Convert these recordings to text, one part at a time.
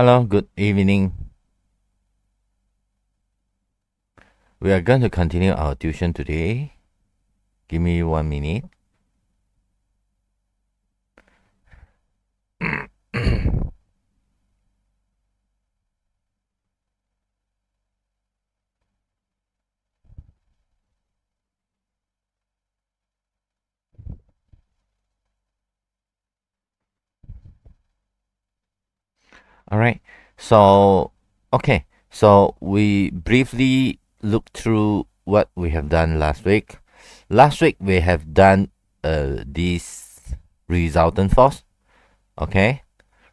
Hello, good evening. We are going to continue our tuition today. Give me 1 minute. All right. So, okay. So we briefly looked through what we have done last week. Last week we have done this resultant force. Okay,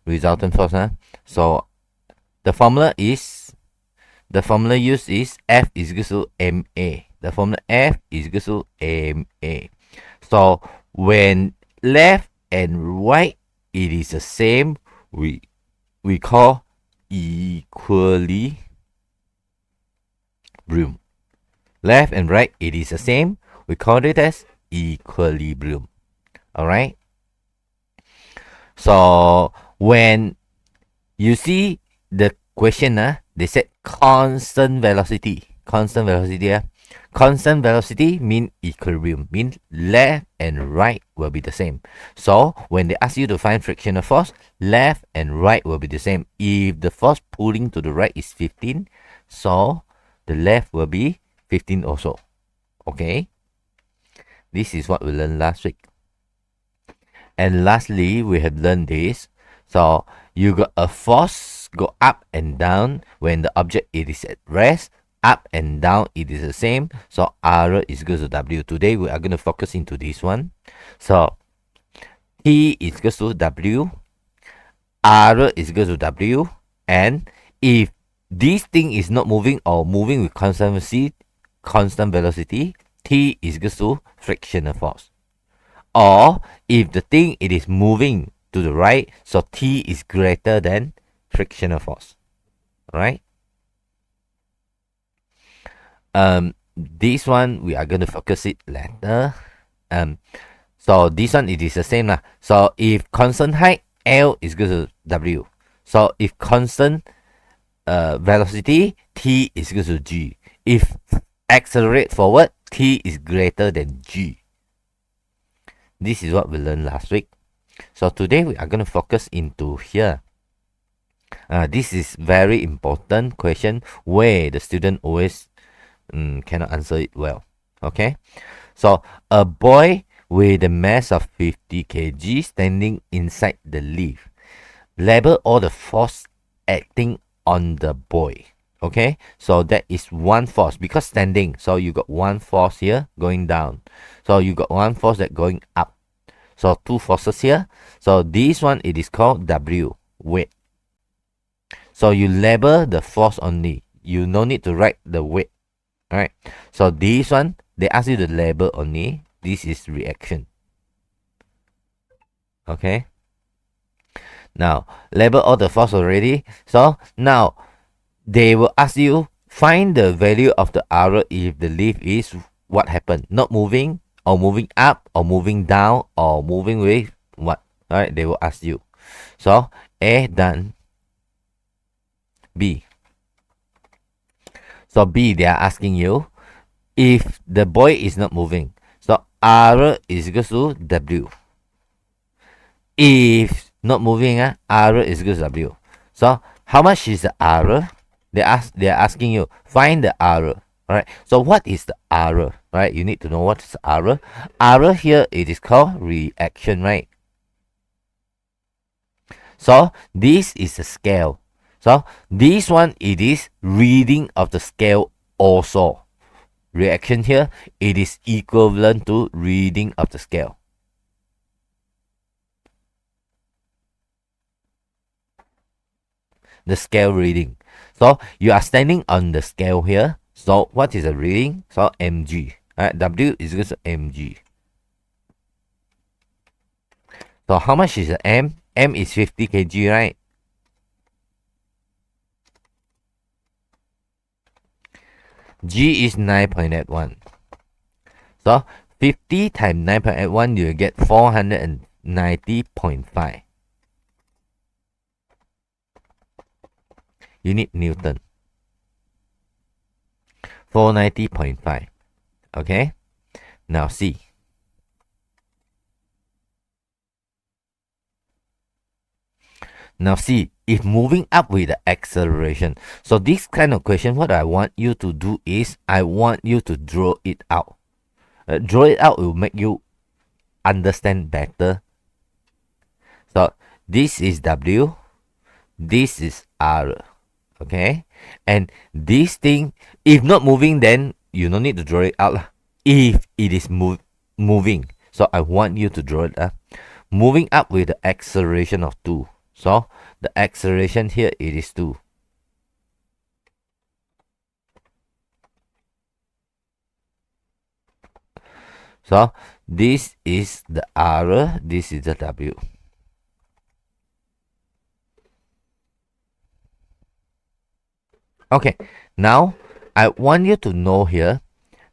resultant force. Huh? So the formula used is F is equal to ma. The formula F is equal to ma. So when left and right it is the same, we call equilibrium. Left and right it is the same, we call it as equilibrium. All right. So when you see the question, they said constant velocity. Constant velocity mean equilibrium, mean left and right will be the same. So when they ask you to find frictional force, left and right will be the same. If the force pulling to the right is 15, so the left will be 15 also. Okay, this is what we learned last week. And lastly, we have learned this. So you got a force go up and down when the object it is at rest. Up and down it is the same. So R is equal to W. Today we are going to focus into this one. So T is equal to W. R is equal to W. And if this thing is not moving or moving with constant velocity, T is equal to frictional force. Or if the thing it is moving to the right, so T is greater than frictional force. Right? This one we are going to focus it later. So this one it is the same lah. So if constant height, L is equal to W. So if constant velocity, T is equal to G. If accelerate forward, T is greater than G. This is what we learned last week. So today we are going to focus into here. This is very important question where the student always cannot answer it well. Okay, so a boy with a mass of 50 kg standing inside the lift. Label all the force acting on the boy. Okay, so that is one force because standing. So you got one force here going down. So you got one force that going up. So two forces here. So this one it is called W, weight. So you label the force only. You no need to write the weight. Alright. So this one they ask you to label only. This is reaction. Okay. Now label all the force already. So now they will ask you find the value of the R if the lift is what happened, not moving or moving up or moving down or moving with what. Alright, they will ask you. So A done. B. So B, they are asking you if the boy is not moving. So R is equal to W. If not moving, R is equal to W. So how much is the R? They are asking you find the R. Alright. So what is the R? Right? You need to know what is R. R here it is called reaction, right? So this is a scale. So this one it is reading of the scale also. Reaction here it is equivalent to reading of the scale. The scale reading. So you are standing on the scale here. So what is the reading? So mg. W is equal to mg. So how much is the m? M is 50 kg, right? G is 9.81. So 50 times 9.81, you get 490.5. You need Newton. 490.5. Okay. Now see. Now see, if moving up with the acceleration. So this kind of question, what I want you to do is, I want you to draw it out. Draw it out will make you understand better. So this is W, this is R. Okay, and this thing, if not moving, then you don't need to draw it out. If it is moving, so I want you to draw it up. Moving up with the acceleration of 2. So the acceleration here, it is 2. So this is the R, this is the W. Okay, now I want you to know here.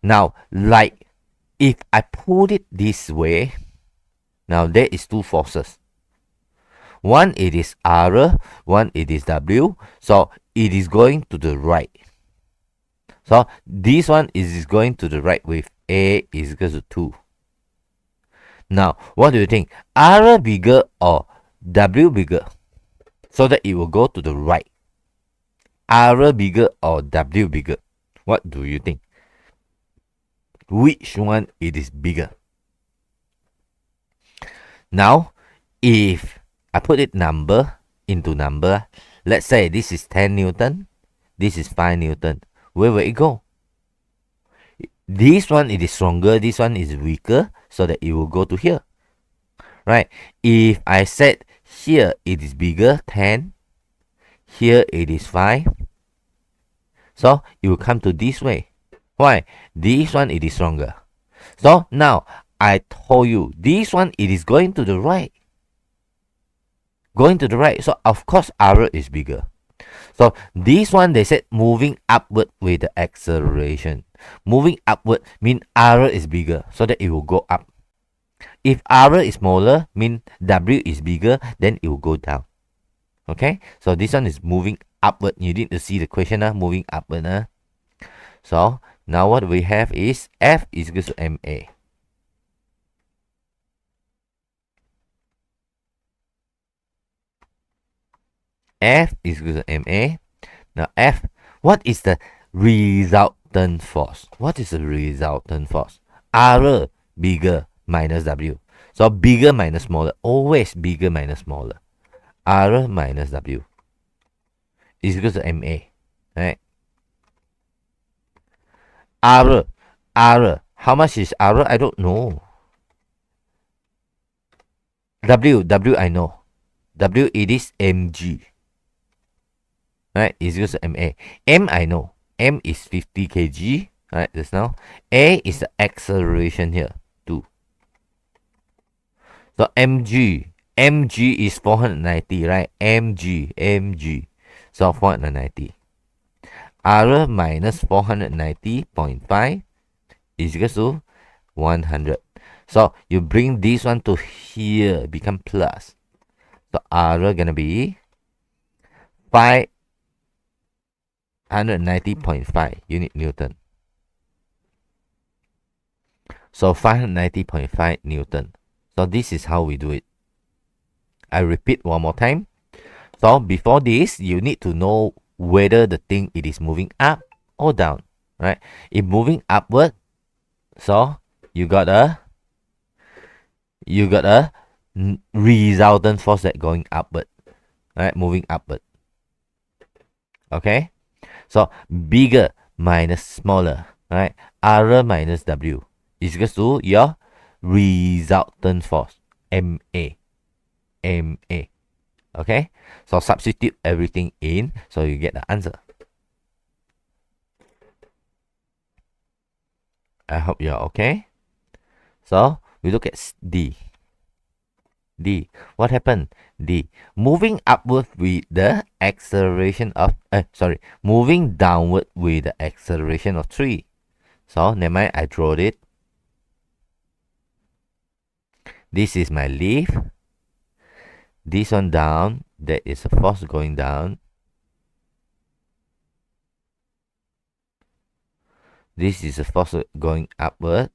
Now, like if I put it this way, now there is 2 forces. One it is R, one it is W. So it is going to the right. So this one is going to the right with A is equal to 2. Now, what do you think? R bigger or W bigger? So that it will go to the right. R bigger or W bigger? What do you think? Which one it is bigger? Now, if I put it number into number, let's say this is 10 Newton, this is 5 Newton. Where will it go? This one it is stronger, this one is weaker, so that it will go to here. Right? If I said here it is bigger, 10, here it is 5, so it will come to this way. Why? This one it is stronger. So now I told you this one it is going to the right. Going to the right. So of course R is bigger. So this one they said moving upward with the acceleration. Moving upward mean R is bigger, so that it will go up. If R is smaller, mean W is bigger, then it will go down. Okay? So this one is moving upward. You need to see the question, moving upward. So now what we have is F is equal to MA. F is equal to MA. Now F, what is the resultant force? What is the resultant force? R bigger minus W. So bigger minus smaller. Always bigger minus smaller. R minus W is equal to MA. Right? R. How much is R? I don't know. W I know. W it is mg. Right? Is equal to MA. M I know. M is 50 kg. Right? Just now. A is the acceleration here. 2. So mg. Mg is 490, right? Mg. So 490. R minus 490.5 is equal to 100. So you bring this one to here, become plus. So R gonna be 590.5 unit Newton. So 590.5 Newton. So this is how we do it. I repeat one more time. So before this, you need to know whether the thing it is moving up or down, right? If moving upward, so you got a resultant force that going upward, right? Moving upward. Okay, so bigger minus smaller, right? R minus W is equal to your resultant force, MA. Okay, so substitute everything in, so you get the answer. I hope you're okay. So we look at D. What happened? D. Moving upward with the acceleration of moving downward with the acceleration of 3. So never mind, I draw it. This is my leaf. This one down, there is a force going down. This is the force going upward.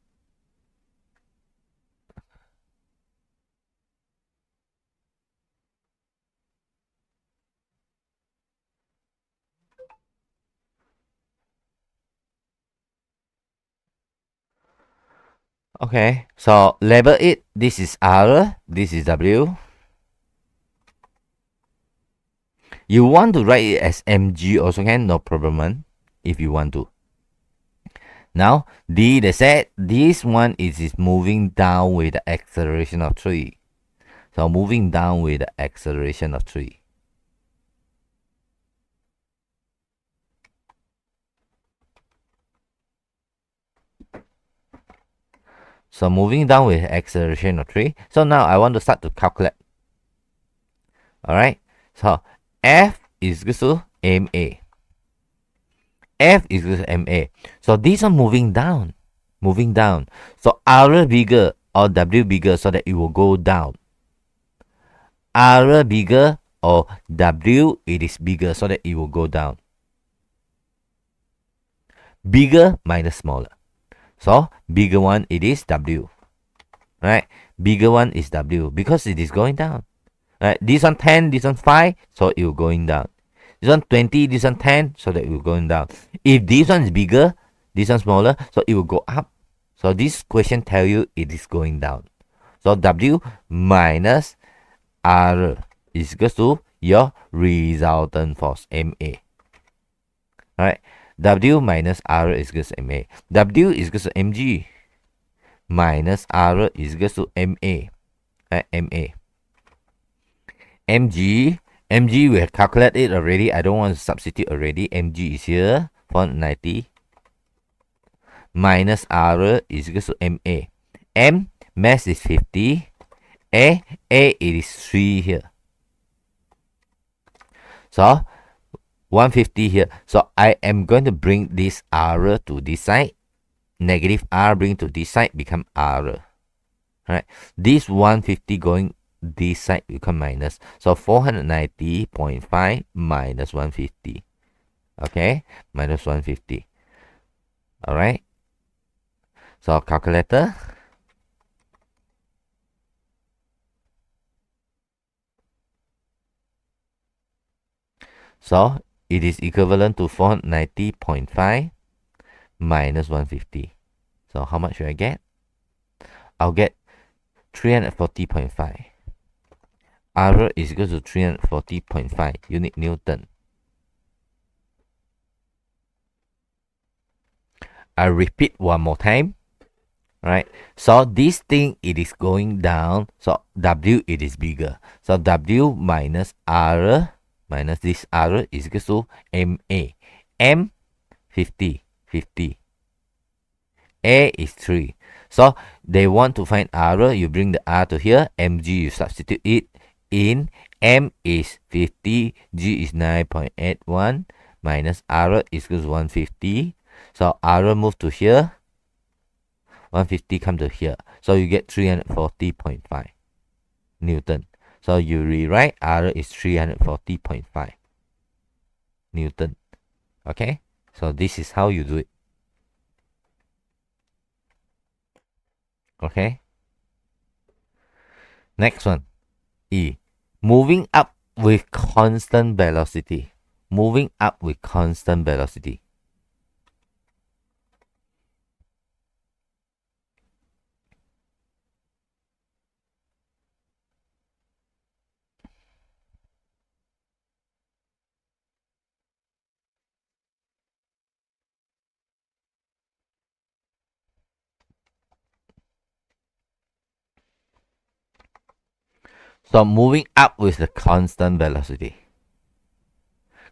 Okay, so label it. This is R, this is W. You want to write it as mg also can, no problem if you want to. Now, they said this one is moving down with the acceleration of 3. So moving down with the acceleration of 3. So moving down with acceleration of 3. So now I want to start to calculate. Alright. So F is equal to ma. F is equal to ma. So these are moving down. Moving down. So R bigger or W bigger so that it will go down. R bigger or W it is bigger so that it will go down. Bigger minus smaller. So bigger one it is W. Right? Bigger one is W because it is going down. Right? This one 10, this one 5, so it will going down. This one 20, this one 10, so that it will going down. If this one is bigger, this one smaller, so it will go up. So this question tell you it is going down. So W minus R is equal to your resultant force, MA. Alright. W minus R is equal to MA. W is equal to mg minus R is equal to MA. MA. mg we have calculated it already. I don't want to substitute already. Mg is here, 490 minus R is equal to MA. M mass is 50. A it is 3 here. So 150 here. So I am going to bring this R to this side. Negative R bring to this side become R. Right. This 150 going this side become minus. So 490.5 minus 150. Okay. Minus 150. Alright. So calculator. So it is equivalent to 490.5 minus 150. So how much should I get? I'll get 340.5. R is equal to 340.5 unit Newton. I repeat one more time. Right. So this thing it is going down. So W it is bigger. So W minus R minus this R is equal to MA. M 50. 50. A is 3. So they want to find R. You bring the R to here. Mg you substitute it in. M is 50. G is 9.81 minus R is equal to 150. So R move to here. 150 come to here. So you get 340.5 Newton. So you rewrite R is 340.5 Newton. Okay. So this is how you do it. Okay. Next one. E. Moving up with constant velocity. Moving up with constant velocity. So moving up with the constant velocity.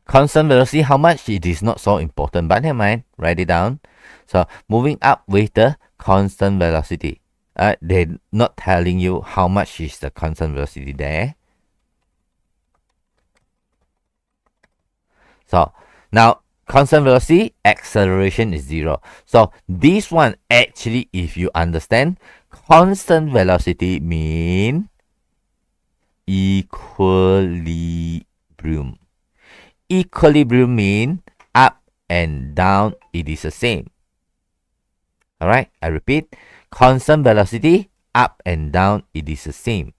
Constant velocity, how much? It is not so important, but never mind, write it down. So moving up with the constant velocity. They're not telling you how much is the constant velocity there. So now constant velocity, acceleration is 0. So this one actually, if you understand, constant velocity mean equilibrium. Equilibrium mean up and down it is the same. Alright, I repeat, constant velocity, up and down, it is the same.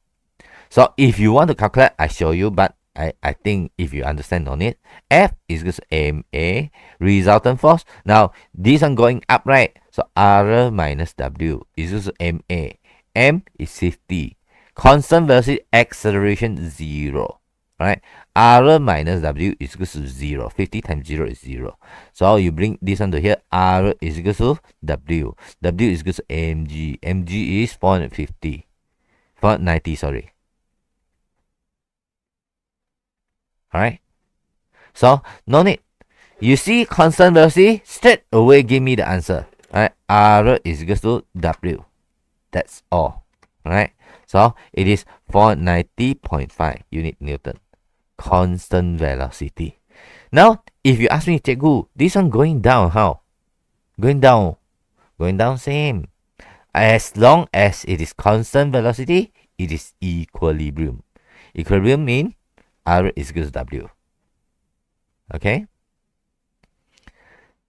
So if you want to calculate, I show you, but I think if you understand on it, F is equal to MA, resultant force. Now, this one going up, right? So R minus W is equal to MA. M is 50. Constant velocity, acceleration, 0. Right? R minus W is equal to 0. 50 times 0 is 0. So you bring this one to here. R is equal to W. W is equal to mg. Mg is 450. 490, sorry. Alright? So, no need. You see constant velocity, straight away give me the answer. Alright? R is equal to W. That's all. Alright? So, it is 490.5 unit Newton. Constant velocity. Now, if you ask me, Cikgu, this one going down, how? Going down. Going down, same. As long as it is constant velocity, it is equilibrium. Equilibrium means R is equal to W. Okay?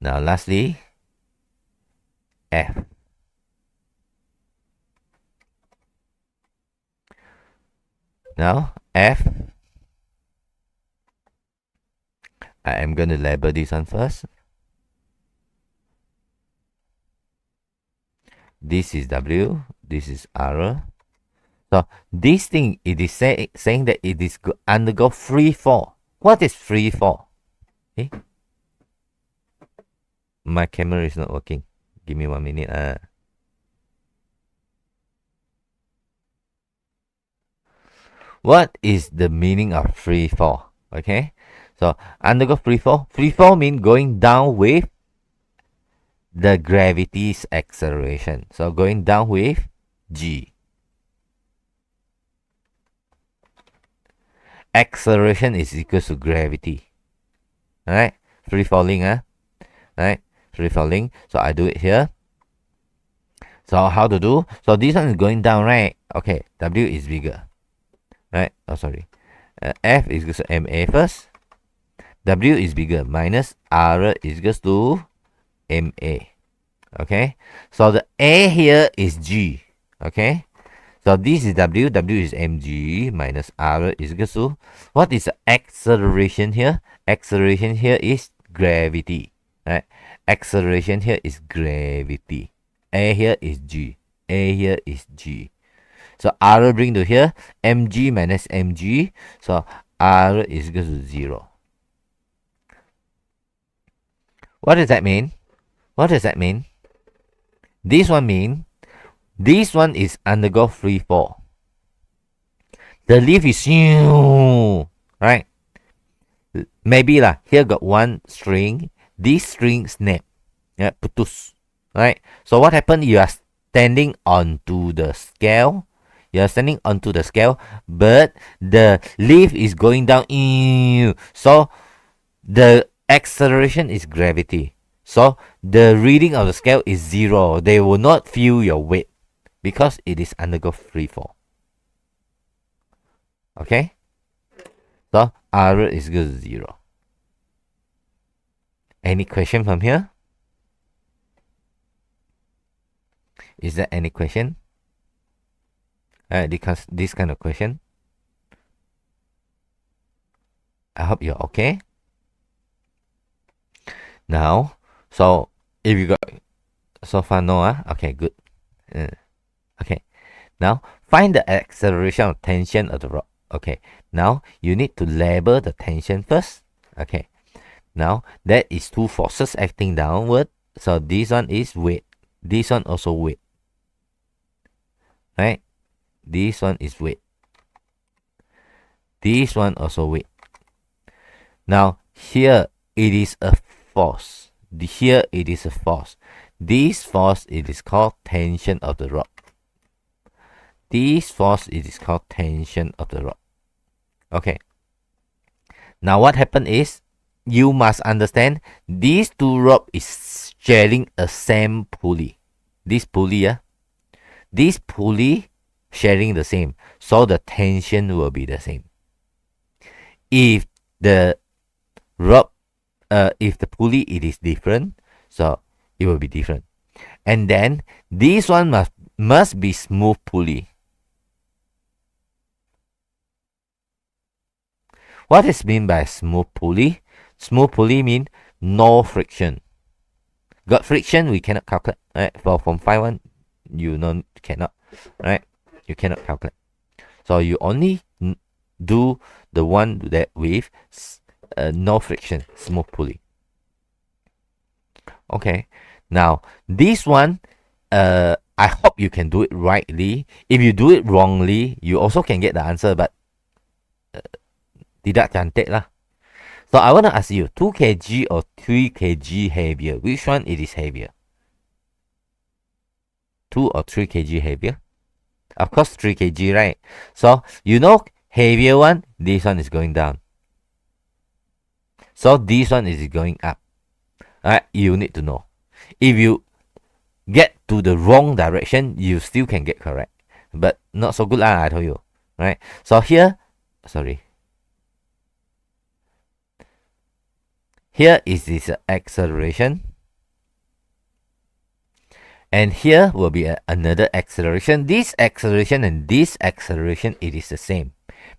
Now, lastly, F. Now, F, I am going to label this one first. This is W, this is R. So, this thing, it is saying that it is undergo free fall. What is free fall? Okay. My camera is not working. Give me 1 minute. What is the meaning of free fall? Okay. So, undergo free fall. Free fall means going down with the gravity's acceleration. So, going down with G. Acceleration is equal to gravity. Alright? Free falling, Right? Free falling. So, I do it here. So, how to do? So, this one is going down, right? Okay. W is bigger. Right? Oh, sorry. F is equal to MA first. W is bigger. Minus R is equal to MA. Okay. So the A here is G. Okay. So this is W. W is mg minus R is equal to, what is the acceleration here? Acceleration here is gravity. Right? Acceleration here is gravity. A here is G. A here is G. So R bring to here, mg minus mg. So R is equal to 0. What does that mean? What does that mean? This one mean, this one is undergo free fall. The leaf is right? Maybe lah, here got one string. This string snap. Yeah, putus. Right? So what happened? You are standing onto the scale. You are standing onto the scale, but the leaf is going down. So the acceleration is gravity. So the reading of the scale is 0. They will not feel your weight because it is undergo free fall. Okay? So R is equal to 0. Any question from here? Is there any question? This kind of question. I hope you're okay. Now, so if you got so far, no, okay, good. Okay, now find the acceleration of tension of the rod. Okay, now you need to label the tension first. Okay, now that is two forces acting downward. So this one is weight. This one also weight. Right? This one is weight. This one also weight. Now here it is a force. Here it is a force. This force it is called tension of the rod. This force it is called tension of the rod. Okay. Now what happened is, you must understand these two rods is sharing a same pulley. This pulley, this pulley sharing the same. So the tension will be the same. If the rod, if the pulley it is different, so it will be different. And then this one must be smooth pulley. What is mean by smooth pulley? Smooth pulley mean no friction. Got friction, we cannot calculate. Right? From 5-1, you know cannot. Right? You cannot calculate. So you only do the one that with no friction, smooth pulley. Okay. Now this one, I hope you can do it rightly. If you do it wrongly, you also can get the answer, but tidak cantik lah. So I want to ask you, 2 kg or 3 kg heavier? Which one it is heavier? 2 or 3 kg heavier? Of course 3 kg, right? So you know heavier one, this one is going down. So this one is going up. Alright, you need to know. If you get to the wrong direction, you still can get correct. But not so good lah, I told you. Right? So here, sorry. Here is this acceleration. And here will be another acceleration. This acceleration and this acceleration, it is the same.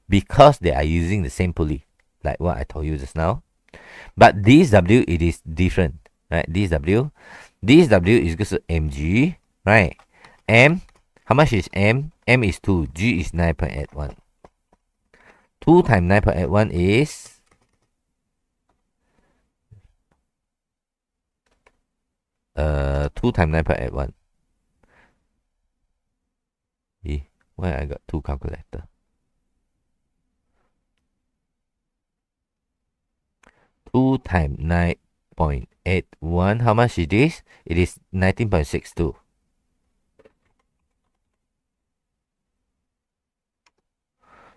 Because they are using the same pulley. Like what I told you just now. But this W, it is different. Right? This W is equal to mg. Right? M, how much is M? M is 2. G is 9.81. 2 times 9.81 is 2 times 9.81. Why I got 2 calculator? 2 times 9.81. How much it is? It is 19.62.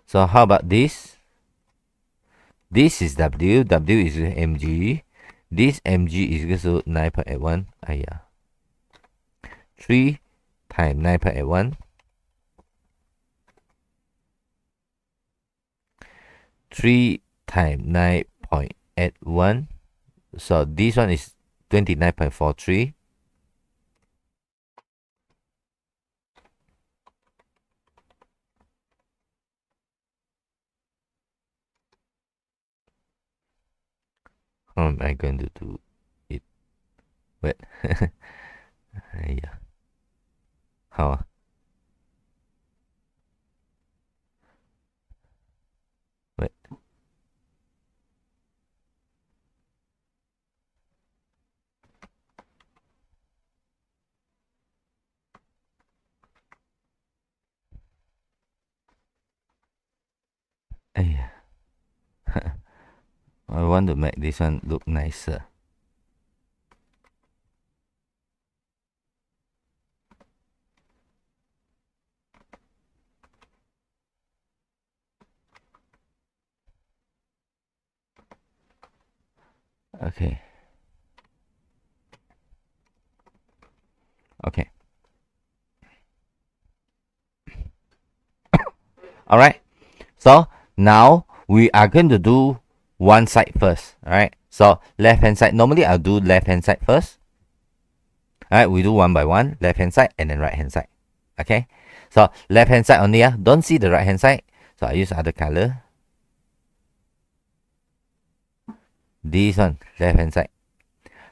So how about this? This is W. W is mg. This mg is equal to 9.81. 3 times 9.81. 3 times 9.81. So this one is 29.43. How am I going to do it? Wait. Yeah. How? Wait. Yeah. I want to make this one look nicer. Okay. Okay. All right. So now we are going to do one side first. All right. So left hand side. Normally I'll do left hand side first. All right. We do one by one. Left hand side and then right hand side. Okay. So left hand side only. Don't see the right hand side. So I use other color. This one, left hand side.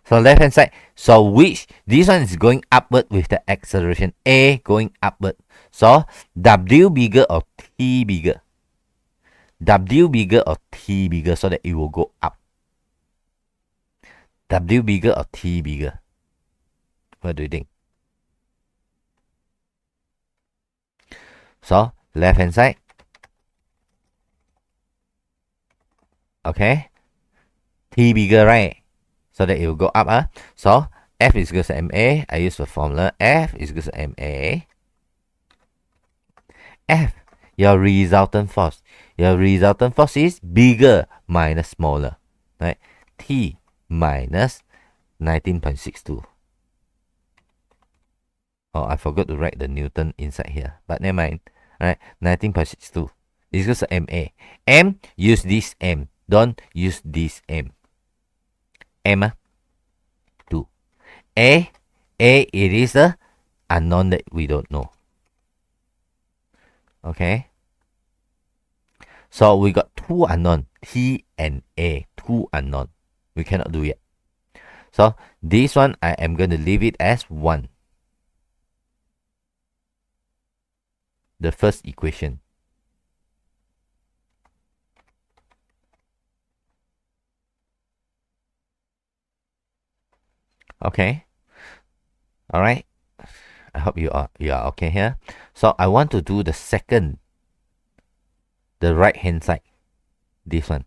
So left hand side. So which, this one is going upward with the acceleration. A going upward. So W bigger or T bigger? W bigger or T bigger, so that it will go up. W bigger or T bigger? What do you think? So left hand side. Okay. T bigger, right? So that it will go up. So F is equal to MA. I use the formula. F is equal to MA. F, your resultant force. Your resultant force is bigger minus smaller. Right? T minus 19.62. Oh, I forgot to write the Newton inside here. But never mind. Right? 19.62 is equal to MA. M, use this M. Don't use this M. M, 2. A A, it is the unknown that we don't know. Okay. So we got two unknown, T and A, two unknown. We cannot do yet. So this one, I am going to leave it as 1. The first equation. Okay. All right. I hope you are okay here. So I want to do the second, the right hand side. This one.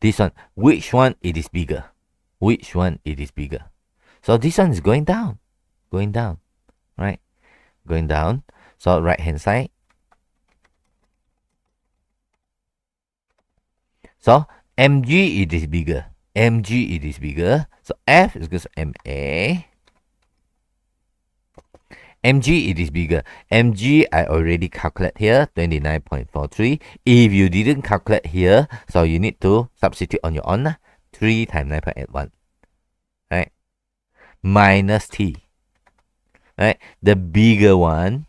This one. Which one it is bigger? Which one it is bigger? So this one is going down. Going down. Right? Going down. So right hand side. So mg it is bigger. Mg it is bigger. So F is equal to MA. Mg it is bigger. Mg I already calculate here, 29.43. If you didn't calculate here, so you need to substitute on your own. 3 times 9.81. Right? Minus T. Right? The bigger one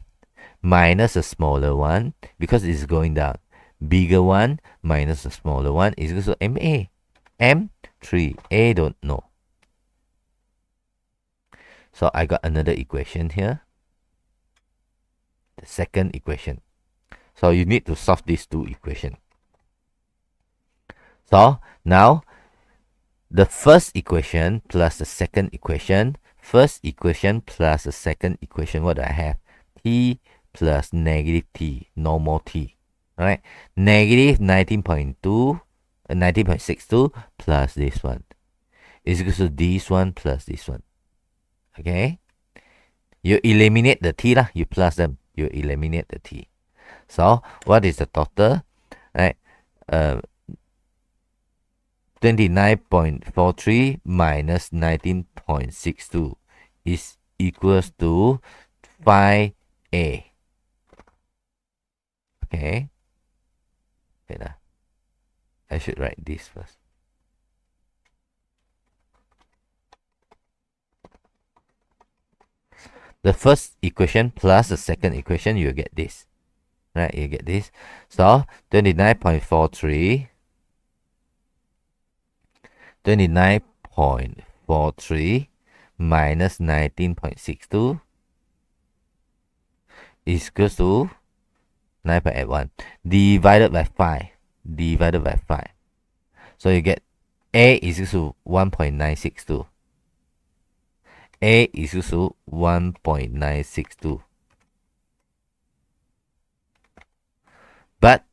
minus the smaller one, because it's going down. Bigger one minus the smaller one is equal to MA. M3. A don't know. So I got another equation here. The second equation. So you need to solve these two equations. So now the first equation plus the second equation. First equation plus the second equation. What do I have? T plus negative T. Normal T. Alright. Negative 19.2. 19.62 plus this one is equal to this one plus this one. Okay. You eliminate the T lah. You plus them. You eliminate the T. So what is the total? Right. 29.43 minus 19.62 is equals to 5A. Okay. Wait, I should write this first. The first equation plus the second equation, you get this. Right, you get this. So 29.43 minus 19.62 is equal to 9.81 divided by 5. Divided by 5. So you get A is equal to 1.962. A is equal to 1.962. But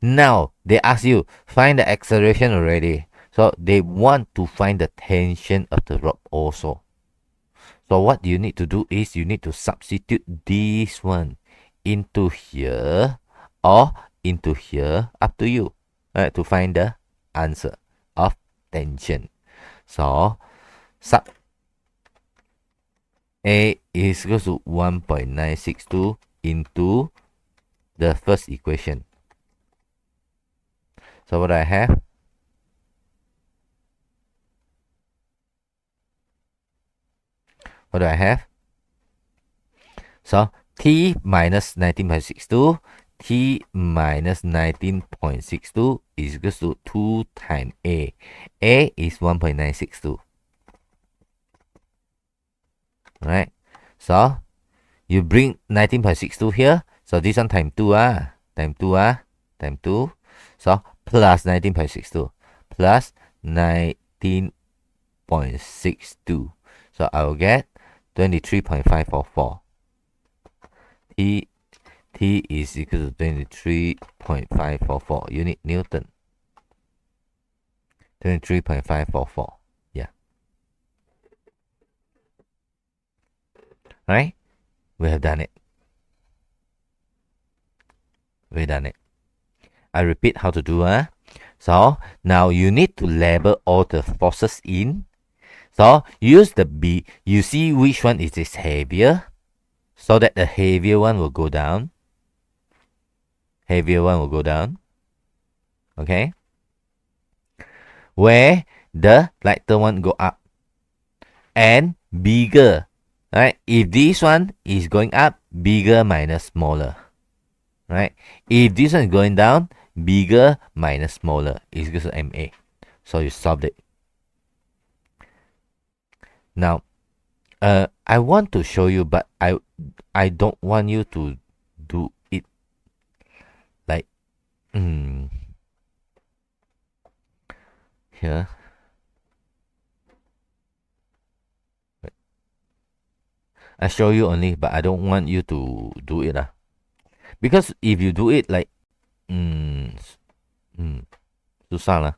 now they ask you find the acceleration already. So they want to find the tension of the rope also. So what you need to do is you need to substitute this one into here or into here, up to you, to find the answer of tension. So sub A is equal to 1.962 into the first equation. So what do I have? What do I have? So T minus 19.62, T minus 19.62 is equal to 2 times A. A is 1.962. Right? So you bring 19.62 here. So this one times 2 times 2 times 2. So plus 19.62 plus 19.62. So I will get 23.544. T is equal to 23.544 unit Newton. 23.544. Yeah. Right? We have done it. We've done it. I repeat how to do. So now you need to label all the forces in. So use the B. You see which one is heavier, so that the heavier one will go down. Heavier one will go down. Okay. Where the lighter one go up. and bigger. Right? If this one is going up, bigger minus smaller. Right? If this one is going down, bigger minus smaller is equal to MA. So you solved it. Now, I want to show you, but I don't want you to do it like here. I show you only, but I don't want you to do it because if you do it like susah lah.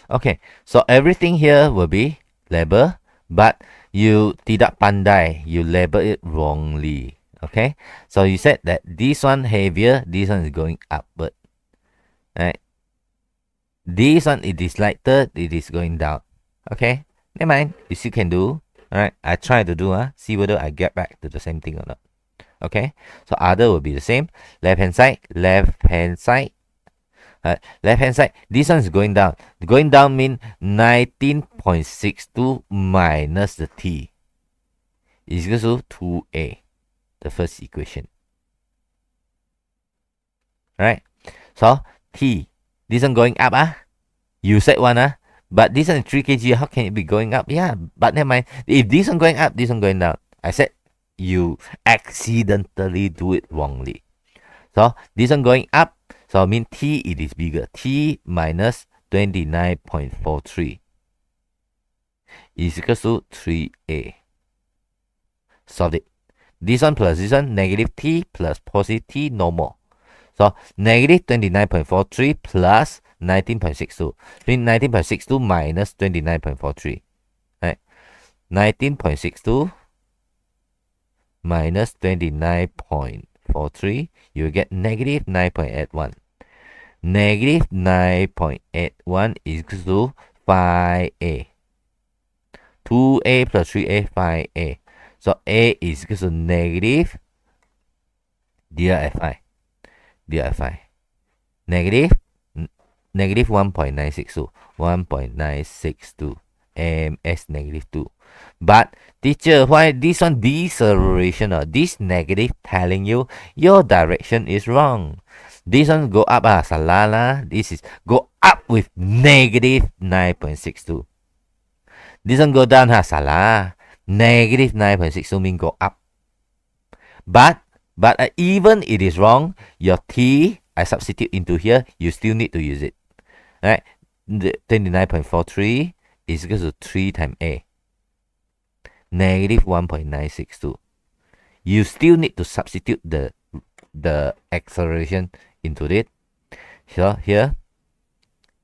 Okay, so everything here will be label, but you tidak pandai, you label it wrongly. Okay, so you said that this one heavier, this one is going upward. Right? This one it is lighter, it is going down. Okay, never mind, you still can do. Alright, I try to do, see whether I get back to the same thing or not. Okay, so other will be the same. Left hand side, left hand side. Left hand side, this one is going down. Going down means 19.62 minus the t is equal to 2a, the first equation. Right? So t, this one going up, you said one, but this one is 3 kg, how can it be going up? Yeah, but never mind. If this one going up, this one going down. I said you accidentally do it wrongly. So this one going up, so I mean t it is bigger. T minus 29.43 is equal to 3a. Solve it. This one plus this one, negative t plus positive t, no more. So negative 29.43 plus 19.62. Mean 19.62 minus 29.43. Right? 19.62 minus 29.43, you get negative 9.81. Negative 9.81 is equal to 5a. 2a plus 3a, 5a. So a is equal to negative DRFI. Negative 1.962. 1.962. ms negative 2. But teacher, why this one deceleration or this negative telling you your direction is wrong? This one go up, salah lah. This is go up with negative 9.62. This one go down, salah. Negative 9.62 mean go up. But even it is wrong, your t I substitute into here, you still need to use it. Right? The 29.43 is equal to 3 times a. Negative 1.962. You still need to substitute the acceleration into it. So here,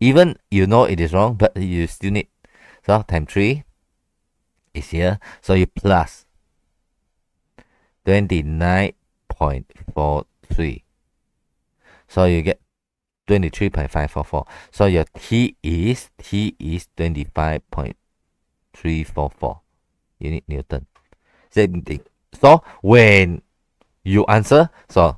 even you know it is wrong, but you still need. So times 3 is here. So you plus 29.43. So you get 23.544. So your t is 25.344 unit Newton. Same thing. So when you answer, so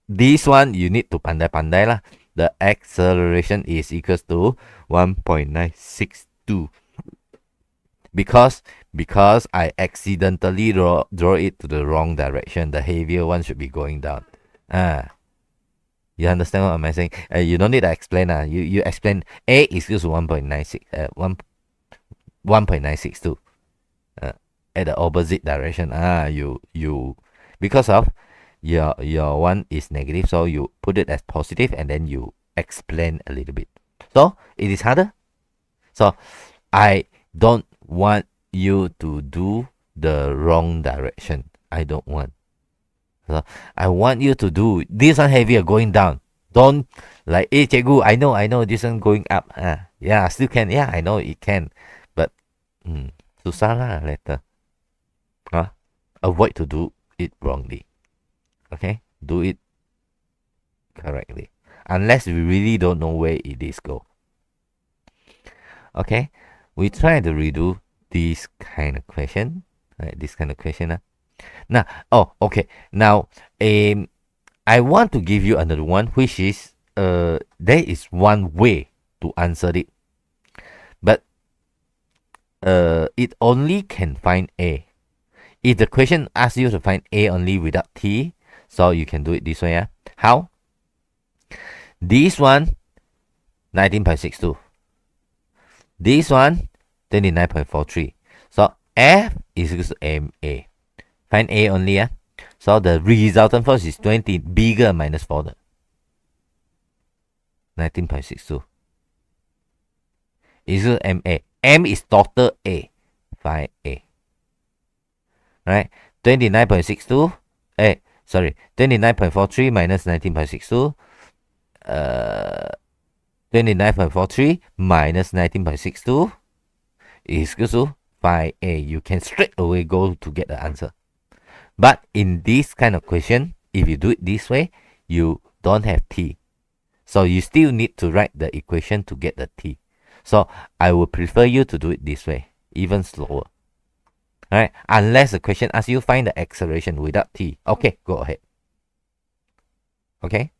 this one you need to pandai-pandai lah. The acceleration is equals to 1.962. Because I accidentally draw it to the wrong direction. The heavier one should be going down. You understand what am I saying? You don't need to explain. You explain. A is equal to 1.962. At the opposite direction. You because of your one is negative, so you put it as positive and then you explain a little bit. So it is harder. So I don't want you to do the wrong direction. I don't want. So I want you to do this one heavier going down. Don't like, cikgu, I know this one going up. Yeah, still can. Yeah, I know it can. But susah lah later. Avoid to do it wrongly. Okay? Do it correctly. Unless we really don't know where it is go. Okay? We try to redo this kind of question. Right? This kind of question. Now, okay. Now, I want to give you another one, which is there is one way to answer it. it only can find A. If the question asks you to find A only without T, so you can do it this way. Yeah? How? This one, 19.62. This one, 29.43. So F is equal to MA. Find A only. Yeah? So the resultant force is 20 bigger minus 4. 19.62. Is equal to MA. M is total A. Find A. Right? 29.62. 29.43 minus 19.62. 29.43 minus 19.62 is equal to 5A. You can straight away go to get the answer. But in this kind of question, if you do it this way, you don't have T. So you still need to write the equation to get the T. So I would prefer you to do it this way, even slower. Alright, unless the question asks you find the acceleration without T. Okay, go ahead. Okay.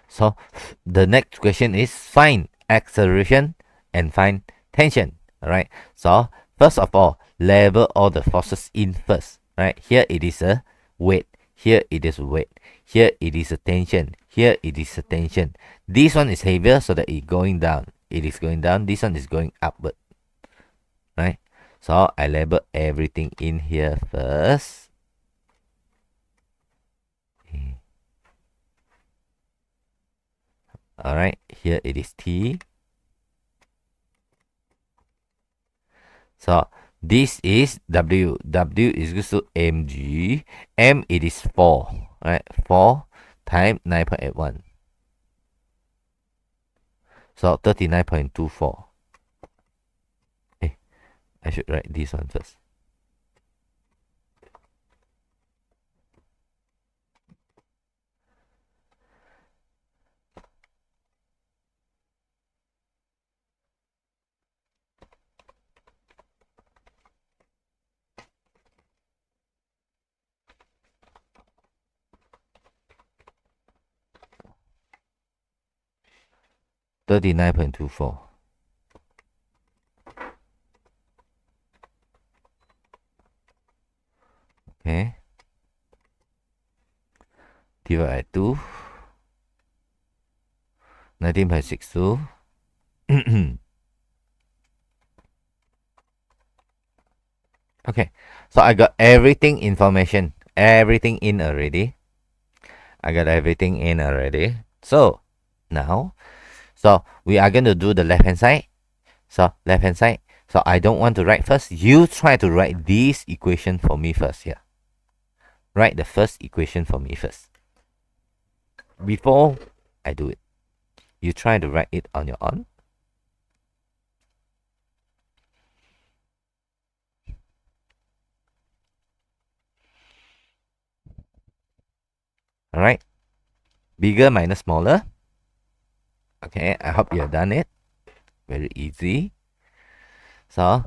So the next question is find acceleration and find tension. Alright. So first of all, level all the forces in first. Right. Here it is a weight. Here it is a weight. Here it is a tension. Here it is a tension. This one is heavier, so that it's going down. It is going down. This one is going upward. Right. So I label everything in here first. Alright, here it is T. So this is W. W is equal to mg. M it is 4. Right, 4 times 9.81. So 39.24. I should write this one first. $39.24. Okay. Divided by 2. 19.62. Okay. So I got everything information. Everything in already. I got everything in already. So now, we are going to do the left hand side. So left hand side. So I don't want to write first. You try to write this equation for me first here. Write the first equation for me first. Before I do it, you try to write it on your own. Alright. Bigger minus smaller. Okay, I hope you have done it. Very easy. So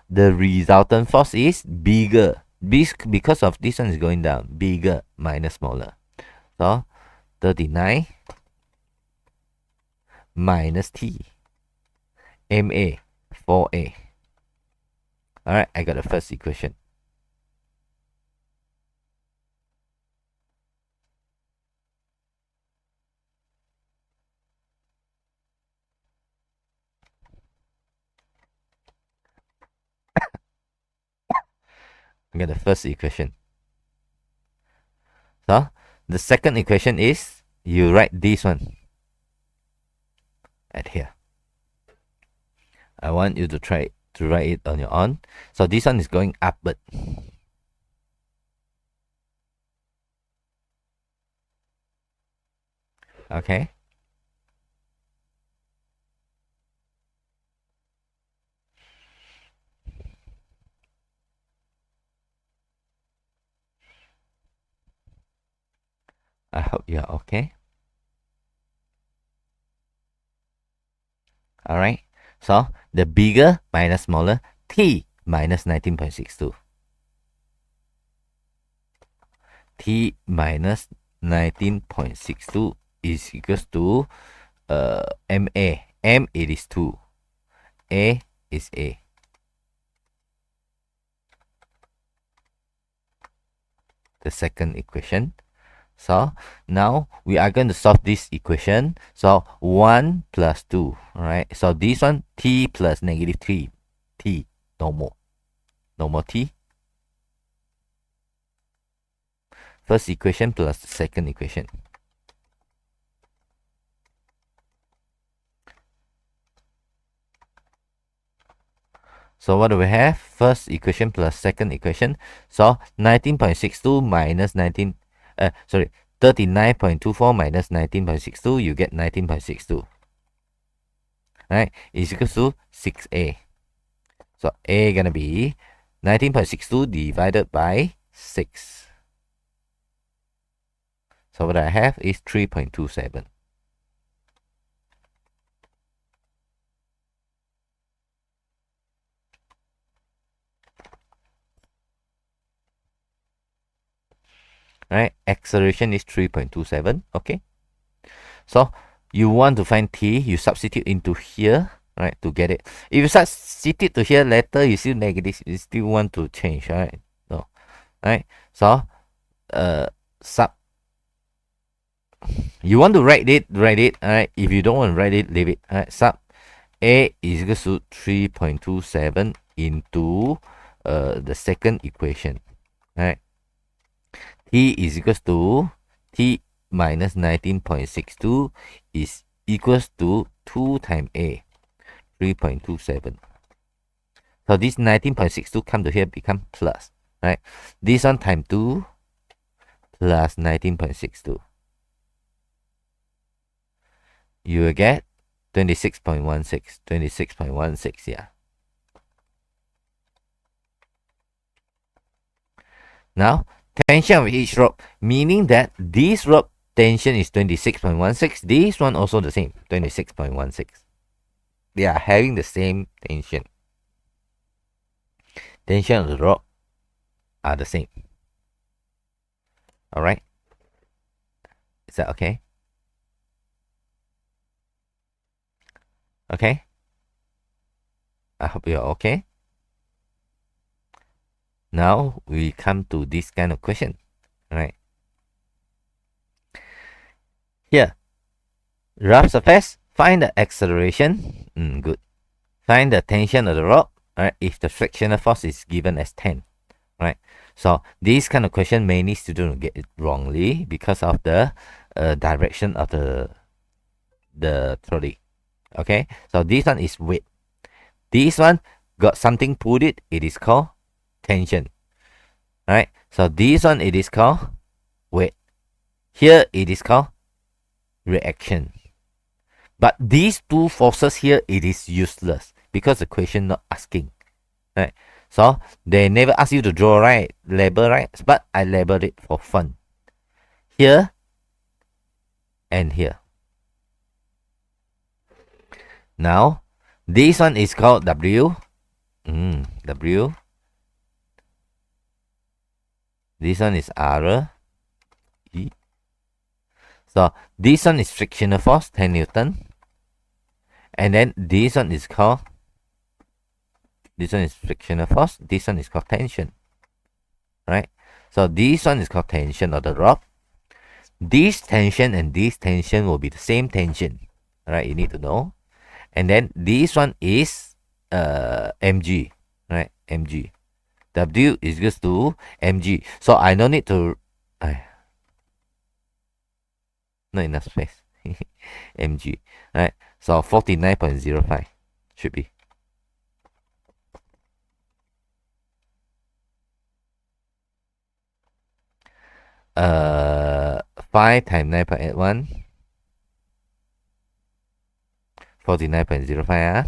the resultant force is bigger. Because of this one is going down. Bigger minus smaller. So 39 minus T. MA 4A. Alright, I got the first equation. I got the first equation. So the second equation is you write this one at here. I want you to try to write it on your own. So this one is going upward. Okay. I hope you're okay. Alright. So the bigger minus smaller, T minus 19.62. T minus 19.62 is equals to MA. M it is 2. A is A. The second equation. So now we are going to solve this equation. So 1 plus 2. Alright. So this one T plus negative 3. T. No more. No more T. First equation plus the second equation. So what do we have? First equation plus second equation. So 19.62 minus 39.24 minus 19.62, you get 19.62. Right? Is equal to 6A. So A gonna be 19.62 divided by 6. So what I have is 3.27. Right? Acceleration is 3.27. Okay. So you want to find T, you substitute into here, right, to get it. If you substitute to here later, you see negative, you still want to change, right? No. Right? So you want to write it, alright. If you don't want to write it, leave it. Alright, sub A is equal to 3.27 into the second equation. Alright. T is equals to T minus 19.62 is equals to 2 times A, 3.27. So this 19.62 come to here, become plus. Right? This one times 2 plus 19.62. You will get 26.16. 26.16, yeah. Now, tension of each rope, meaning that this rope tension is 26.16. This one also the same, 26.16. They are having the same tension. Tension of the rope are the same. Alright? Is that okay? Okay? I hope you're okay. Now we come to this kind of question. Alright. Here. Rough surface. Find the acceleration. Good. Find the tension of the rope. Alright. If the frictional force is given as 10. Right. So this kind of question many students get it wrongly because of the direction of the trolley. Okay, so this one is weight. This one got something put it is called tension. Right? So this one it is called weight. Here it is called reaction. But these two forces here, it is useless because the question not asking. Right? So they never ask you to draw, right? Label, right? But I labeled it for fun. Here and here. Now, this one is called W. W. This one is R. E. So, this one is frictional force, 10 Newton. And then this one is called, this one is frictional force. This one is called tension. Right? So, this one is called tension of the rope. This tension and this tension will be the same tension. Right? You need to know. And then this one is mg, right? Mg. W is equals to mg. So I don't need to. Not enough space. mg, right? So 49.05 should be. 5 times 9.81. 49.05 ah.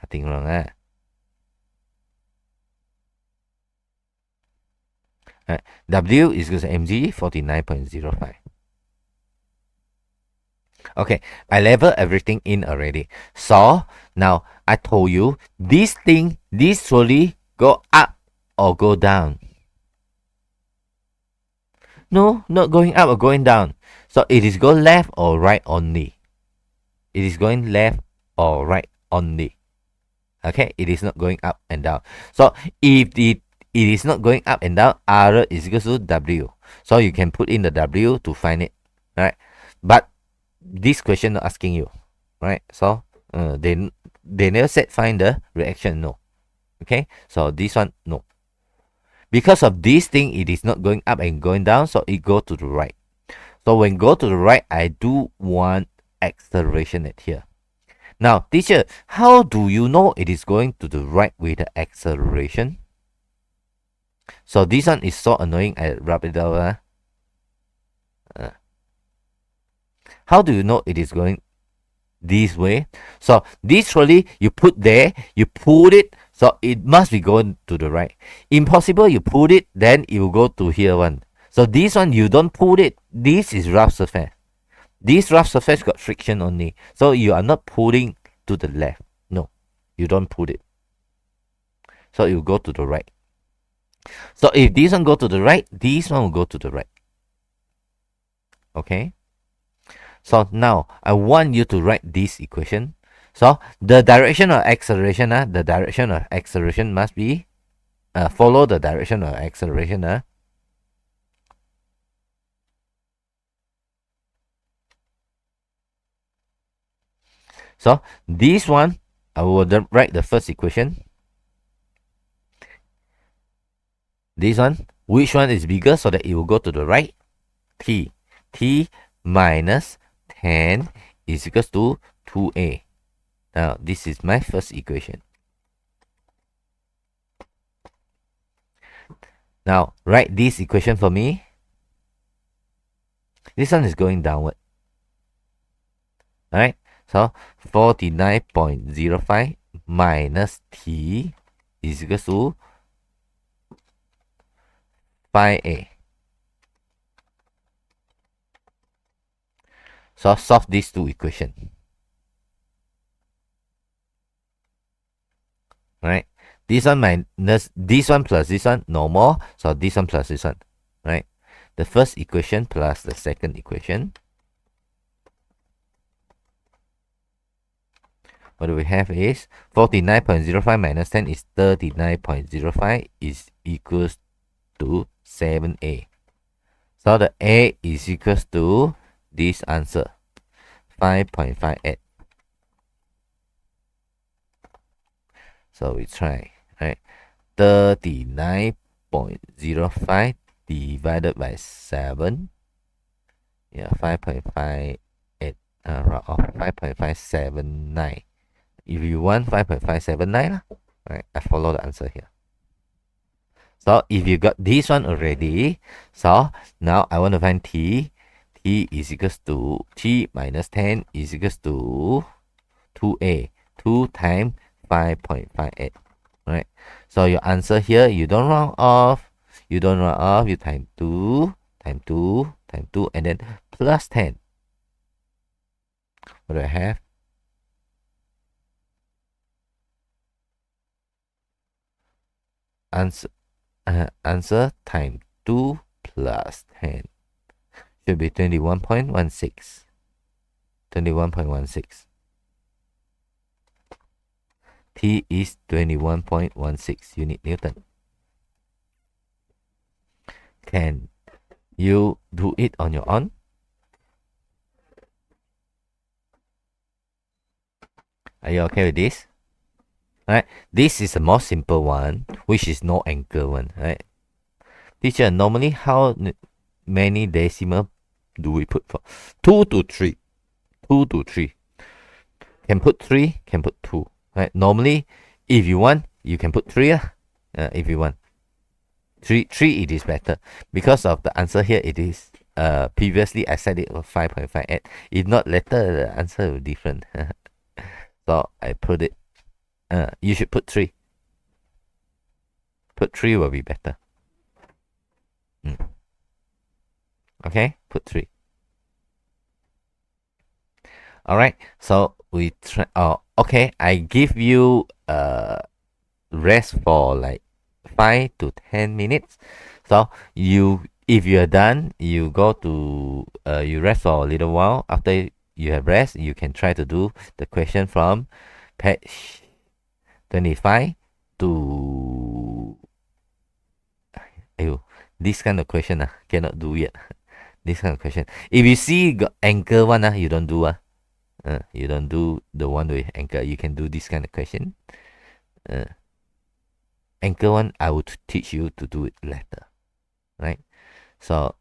Nothing wrong ah. Right. W is equal to mg 49.05. Okay, I level everything in already. So now I told you this thing, this trolley go up or go down. No, not going up or going down. So it is go left or right only. It is going left or right only. Okay, it is not going up and down. So if it is not going up and down, R is equal to W. So you can put in the W to find it, right? But this question not asking you, right? So they never said find the reaction, no. Okay, so this one, no. Because of this thing, it is not going up and going down, so it go to the right. So when go to the right, I do want acceleration at here. Now, teacher, how do you know it is going to the right with the acceleration? So this one is so annoying, I rub it over. How do you know it is going this way? So this trolley, you put there, you pull it, so it must be going to the right. Impossible, you pull it, then it will go to here one. So this one, you don't pull it. This is rough surface. This rough surface got friction only. So you are not pulling to the left. No, you don't pull it. So it will go to the right. So if this one go to the right, this one will go to the right. Okay. So now I want you to write this equation. So the direction of acceleration, the direction of acceleration must be follow the direction of acceleration. So this one, I will write the first equation. This one, which one is bigger so that it will go to the right? T minus 10 is equals to 2a. Now, this is my first equation. Now, write this equation for me. This one is going downward. Alright, so 49.05 minus t is equals to 5a. So solve these two equations. Right? This one minus this one plus this one, no more. So this one plus this one. Right? The first equation plus the second equation. What do we have is 49.05 minus 10 is 39.05 is equals to 7a. So the a is equals to this answer, 5.58. So we try, right? 39.05 divided by 7. Yeah, 5.58. 5.579. If you want 5.579, right? I follow the answer here. So if you got this one already, so now I want to find t. T is equals to t minus 10 is equals to 2a. 2 times 5.58. Right? So your answer here, you don't round off. You don't round off. You times 2, times 2, times 2, and then plus 10. What do I have? Answer times 2 plus 10 should be 21.16. 21.16. T is 21.16 unit Newton. Can you do it on your own? Are you okay with this? Right? This is the most simple one, which is no angle one. Right? Teacher, normally how many decimal do we put for? 2 to 3. 2 to 3. Can put 3, can put 2. Right? Normally, if you want, you can put 3. If you want. 3 it is better. Because of the answer here, it is previously I said it was 5.58. If not, later the answer will be different. So I put it. You should put 3. Put 3 will be better. Okay, put 3. Alright, so we try. Okay, I give you rest for like 5 to 10 minutes. So you If you are done, you go to you rest for a little while. After you have rest, you can try to do the question from page 25 to ayo, this kind of question cannot do yet. This kind of question. If you see got anchor one you don't do you don't do the one with anchor. You can do this kind of question. Anchor one I would teach you to do it later, right? So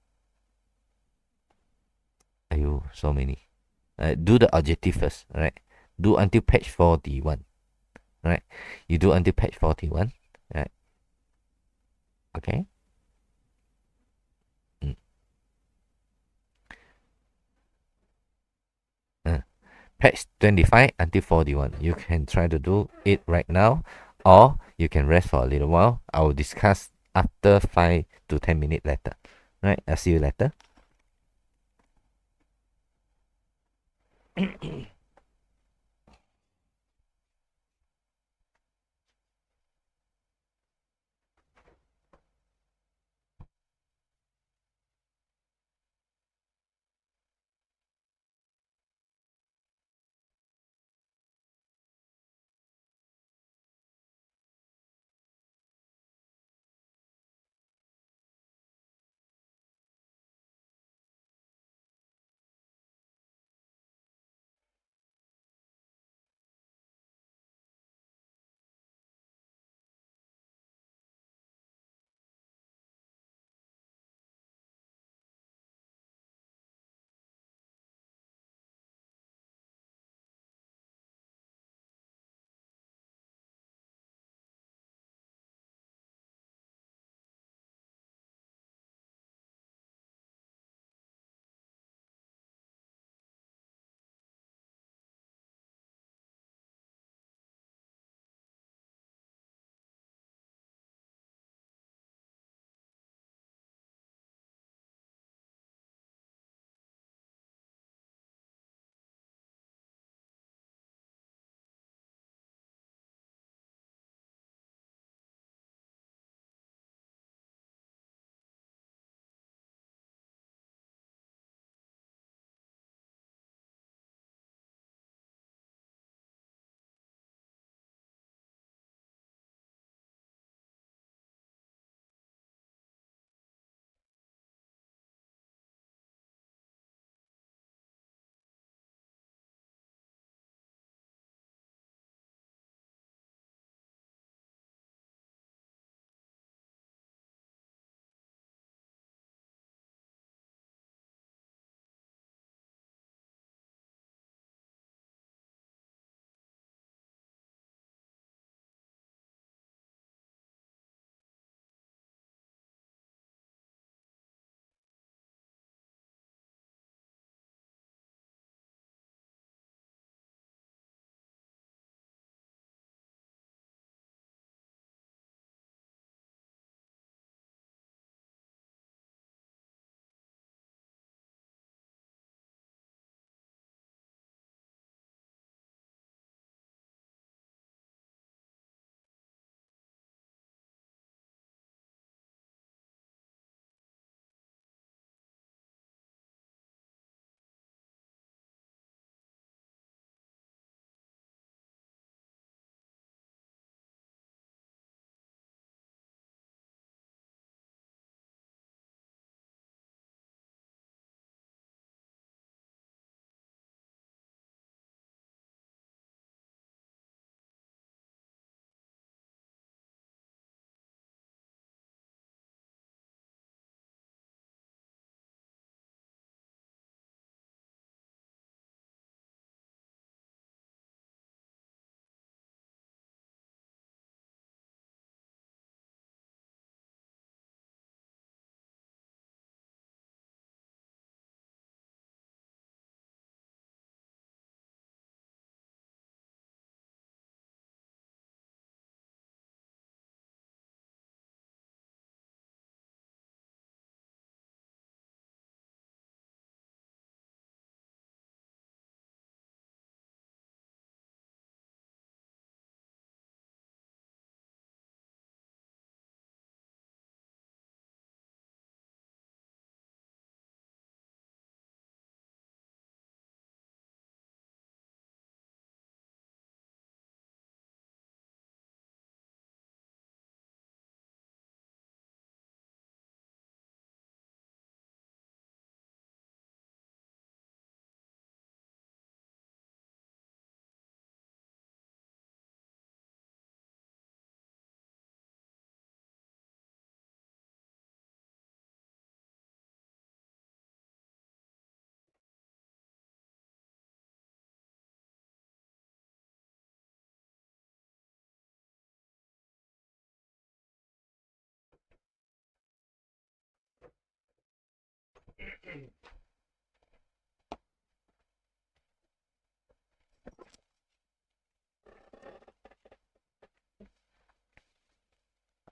ayo, so many. Do the objective first, right? Do until page 41, right? You do until page 41, right? Okay. Mm. Uh, Page 25 until 41. You can try to do it right now, or you can rest for a little while. I will discuss after 5 to 10 minutes later. Right? I'll see you later.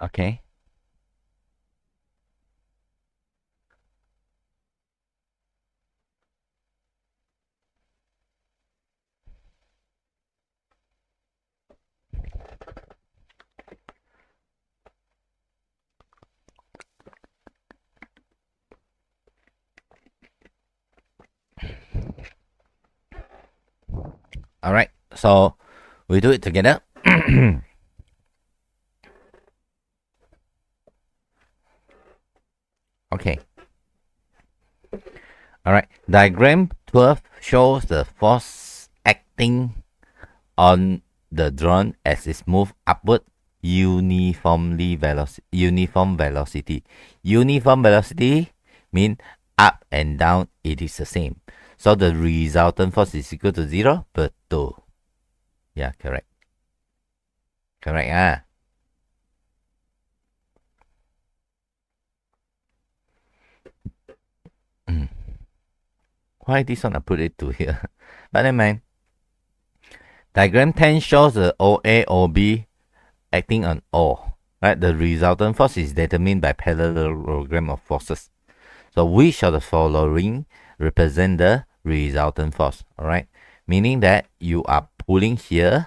Okay. All right. So we do it together. Okay. All right. Diagram 12 shows the force acting on the drone as it moves upward uniform velocity. Uniform velocity mean up and down it is the same. So the resultant force is equal to 0, betul. Yeah, correct. Correct, ah. Why this one I put it to here? But never mind. Diagram 10 shows the OA, OB acting on O. Right? The resultant force is determined by parallelogram of forces. So which of the following represent the resultant force? Alright? Meaning that you are pulling here,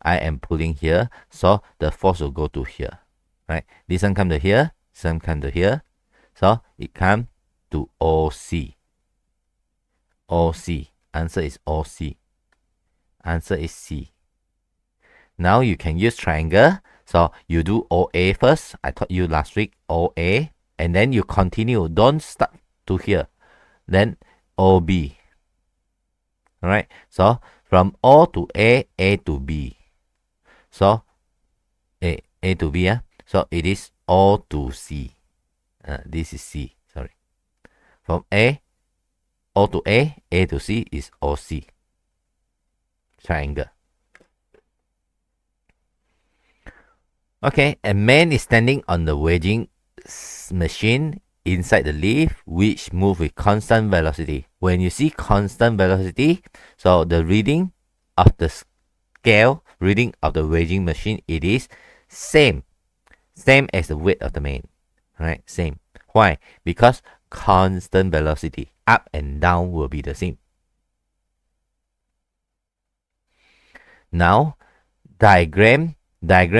I am pulling here, so the force will go to here. Right? This one come to here, this one come to here. So it come to OC. OC. Answer is OC. Answer is C. Now you can use triangle. So you do OA first. I taught you last week OA. And then you continue. Don't start to here. Then OB. Alright. So from O to A to B. So A to B. So it is O to C. This is C. Sorry. From O to A to C is OC. Triangle. Okay, a man is standing on the wedging machine inside the lift, which move with constant velocity. When you see constant velocity, so the reading of the scale, reading of the wedging machine, it is same as the weight of the man, right? Same. Why? Because constant velocity, up and down will be the same. Now, diagram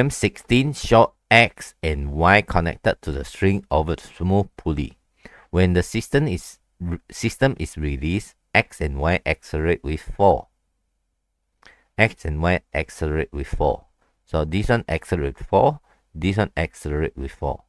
16 show X and Y connected to the string of a smooth pulley. When the system is released, X and Y accelerate with 4. X and Y accelerate with 4. So this one accelerate with 4, this one accelerate with 4.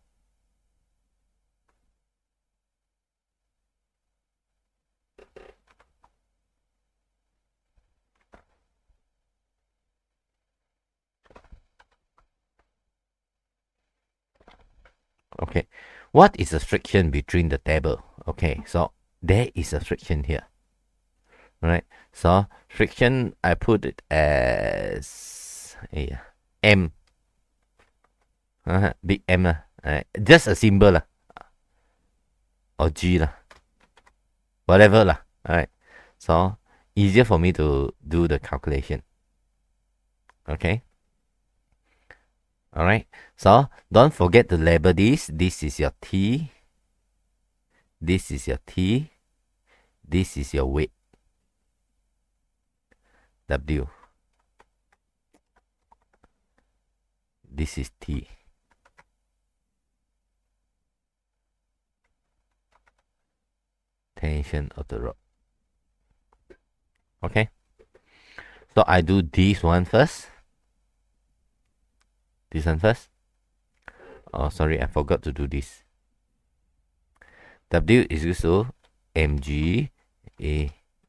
Okay, what is the friction between the table? Okay, so there is a friction here. Right, so friction I put it as M. Big M lah. Just a symbol lah. Or G lah. Whatever lah. Alright. So easier for me to do the calculation. Okay. Alright. So don't forget to label this. This is your T. This is your T. This is your weight. W. This is T. Tension of the rod. Okay. So I do this one first. This one first. Oh, sorry, I forgot to do this. W is equal to mg,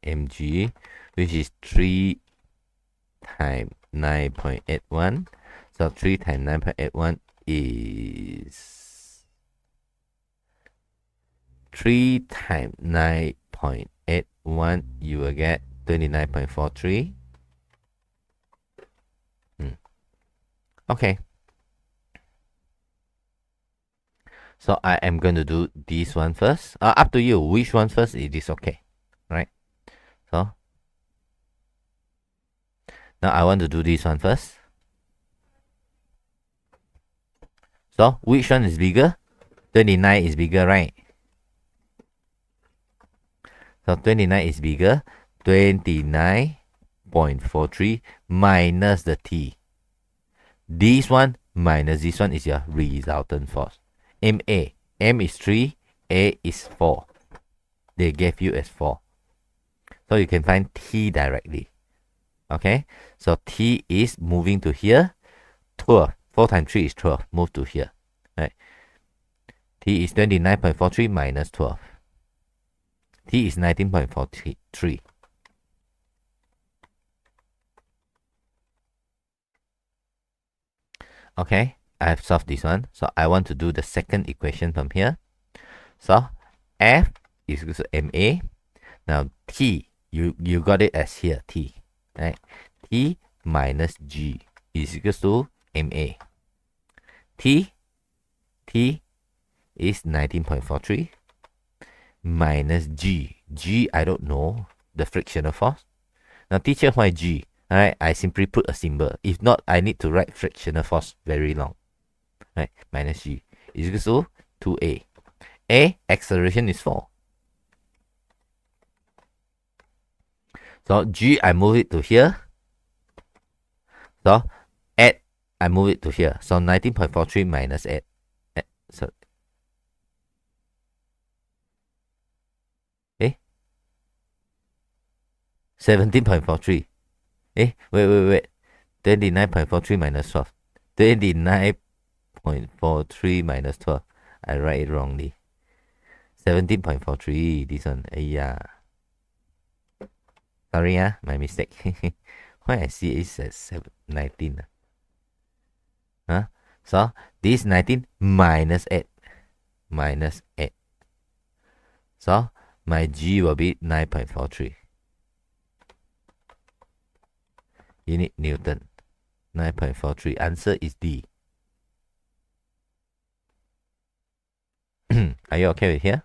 mg, which is 3 times 9.81. So 3 times 9.81 is 3 times 9.81. You will get 29.43. Okay. So I am going to do this one first. Up to you. Which one first? It is okay. Right? So now I want to do this one first. So which one is bigger? 29 is bigger, right? So 29 is bigger. 29.43 minus the T. This one minus this one is your resultant force. MA. M is 3. A is 4. They gave you as 4. So you can find T directly. Okay. So T is moving to here. 12. 4 times 3 is 12. Move to here. Right. T is 29.43 minus 12. T is 19.43. Okay, I have solved this one. So I want to do the second equation from here. So F is equal to MA. Now T, you got it as here, T. Right? T minus G is equal to MA. T is 19.43 minus G. G, I don't know the frictional force. Now teacher, why G? Alright, I simply put a symbol. If not, I need to write frictional force very long. Right, minus G is equal to 2A. A, acceleration is 4. So G, I move it to here. So add, I move it to here. So 19.43 minus 8. So 17.43. Wait. 29.43 minus 12. 29.43 minus 12. I write it wrongly. 17.43. This one. Yeah. Sorry, my mistake. Why I see it says 19. So this 19 minus 8. Minus 8. So my G will be 9.43. Unit Newton. 9.43. Answer is D. Are you okay with here?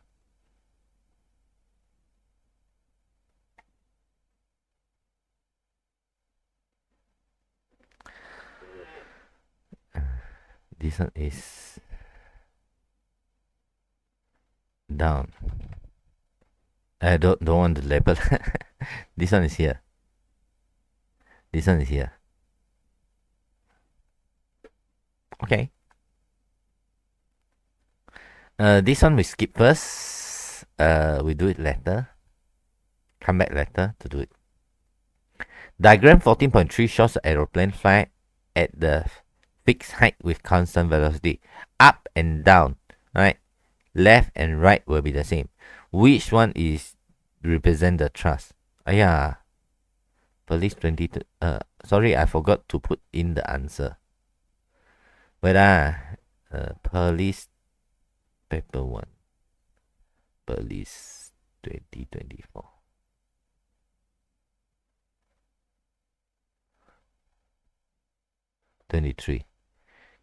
This one is down. I don't want the label. This one is here. This one is here. Okay. This one we skip first. We do it later. Come back later to do it. Diagram 14.3 shows the aeroplane fly at the fixed height with constant velocity. Up and down, right? Left and right will be the same. Which one is represent the thrust? Yeah. Police 22. Sorry, I forgot to put in the answer. Wait, police paper 1. Police 2024.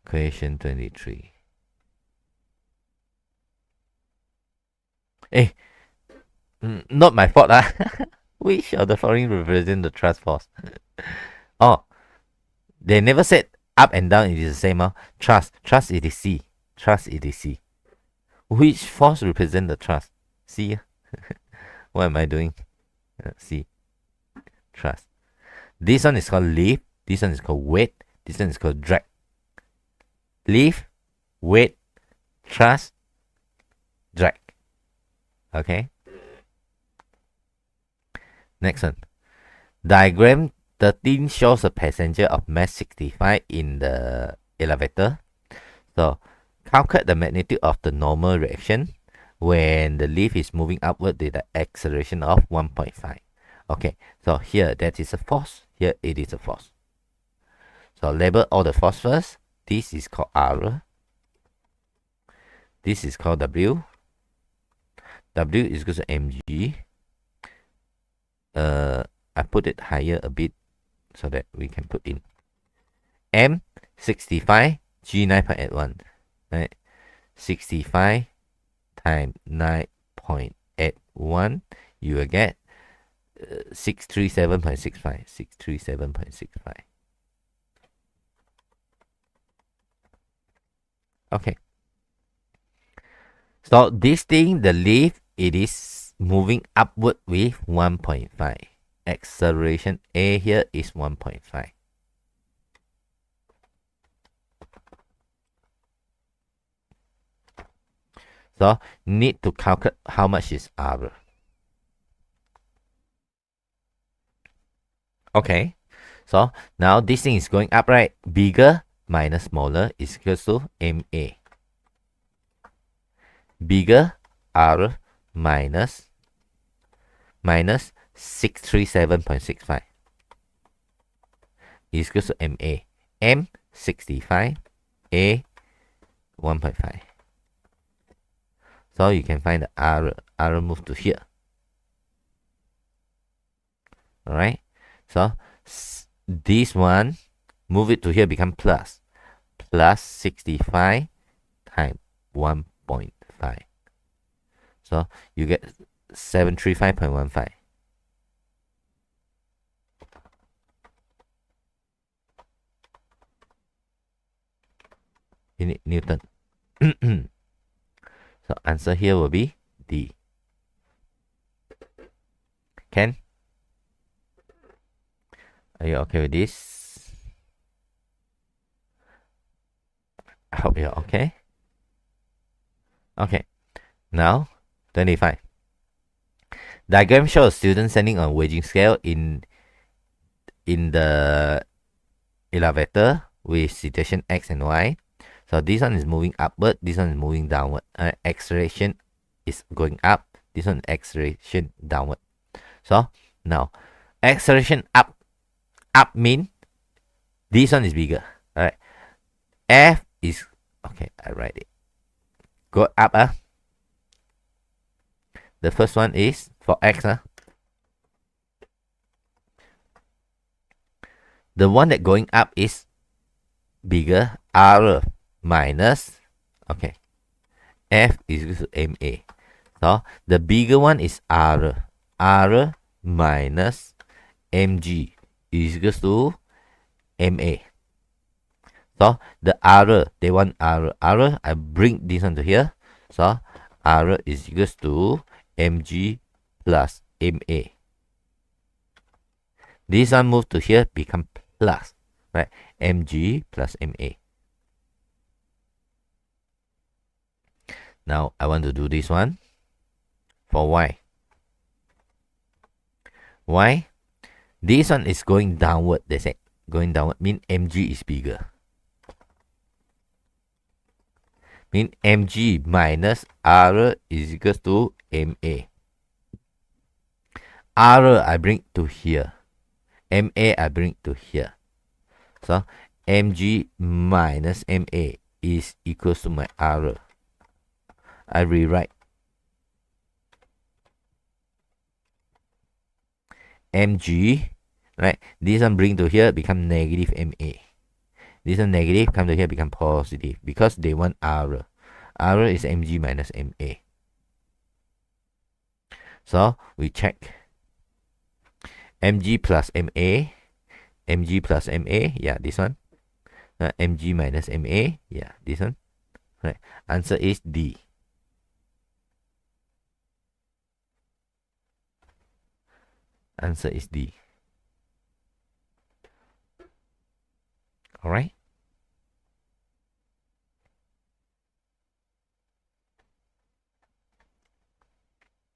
Question 23. Not my fault. Which of the following represent the thrust force? Oh, they never said up and down it is the same. Thrust it is C. Thrust it is C. Which force represent the thrust? C. What am I doing? C. Thrust. This one is called lift. This one is called weight. This one is called drag. Lift, weight, thrust, drag. Okay. Next one. Diagram 13 shows a passenger of mass 65 in the elevator. So, calculate the magnitude of the normal reaction when the lift is moving upward with the acceleration of 1.5. Okay, so here that is a force. Here it is a force. So, label all the force first. This is called R. This is called W. W is equal to mg. I put it higher a bit so that we can put in M 65 G 9.81, right? 65 times 9.81, you will get 637.65. 637.65. Okay. So this thing, the leaf, it is moving upward with 1.5. Acceleration A here is 1.5. So need to calculate how much is R. Okay. So now this thing is going up, right? Bigger minus smaller is equal to MA. Bigger R minus 637.65 is equal to MA. M 65, A 1.5. So you can find the R move to here. Alright. So this one, move it to here, become plus. Plus 65 times 1.5. So you get 735.15. In Newton. So answer here will be D. Can? Are you okay with this? I hope you're okay. Okay. Now, 25. Diagram shows students standing on weighing scale in the elevator with situation X and Y. So this one is moving upward, this one is moving downward. Acceleration is going up, this one acceleration downward. So now acceleration up mean this one is bigger. Alright. F is okay, I write it. Go up. The first one is for X. The one that going up is bigger, R minus, okay, F is equal to MA. So the bigger one is R. R minus mg is equal to MA. So the R, they want R. R, I bring this one to here. So R is equal to mg plus MA. This one move to here, become plus, right? Mg plus MA. Now I want to do this one for Y. Y, this one is going downward, they say. Going downward mean Mg is bigger. Mean Mg minus R is equal to MA. R I bring to here. MA I bring to here. So Mg minus MA is equal to my R. I rewrite. Mg, right? This one bring to here, become negative MA. This one negative, come to here, become positive. Because they want R. R is Mg minus MA. So we check. Mg plus MA. Mg plus MA. Yeah, this one. Mg minus MA. Yeah, this one. Right. Answer is D. Answer is D. Alright.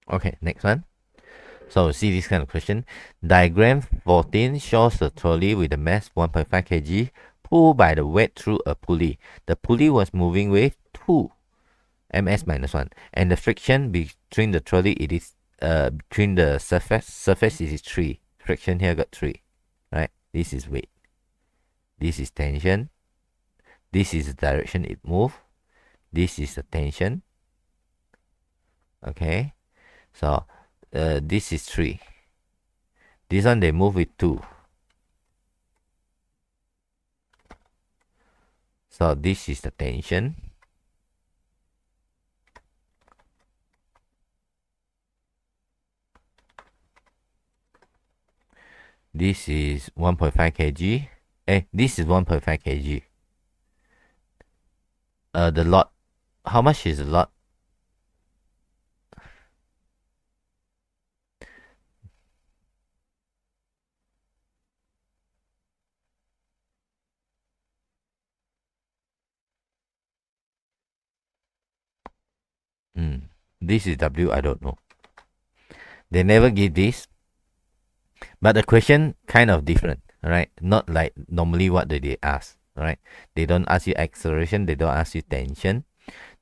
Okay, next one. So see this kind of question. Diagram 14 shows a trolley with a mass 1.5 kg pulled by the weight through a pulley. The pulley was moving with 2 ms minus 1, and the friction between the trolley, it is between the surface is 3. Friction here got 3, right? This is weight. This is tension. This is the direction it moves. This is the tension. Okay. So this is 3. This one they move with 2. So this is the tension. This is 1.5 kg. This is 1.5 kg. The lot. How much is the lot? This is W. I don't know. They never give this, but the question kind of different, right? Not like normally what do they ask, right? They don't ask you acceleration. They don't ask you tension.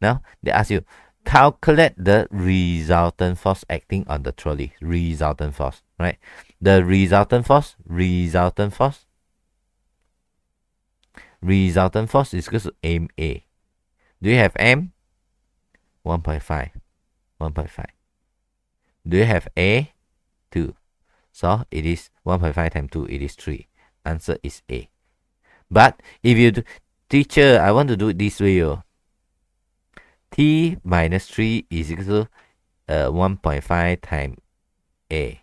Now they ask you calculate the resultant force acting on the trolley. Resultant force, right? The resultant force is equal to MA. Do you have M? 1.5. 1.5. Do you have A? 2. So it is 1.5 times 2. It is 3. Answer is A. But if you do, teacher, I want to do it this way. T minus 3 is equal to 1.5 times A.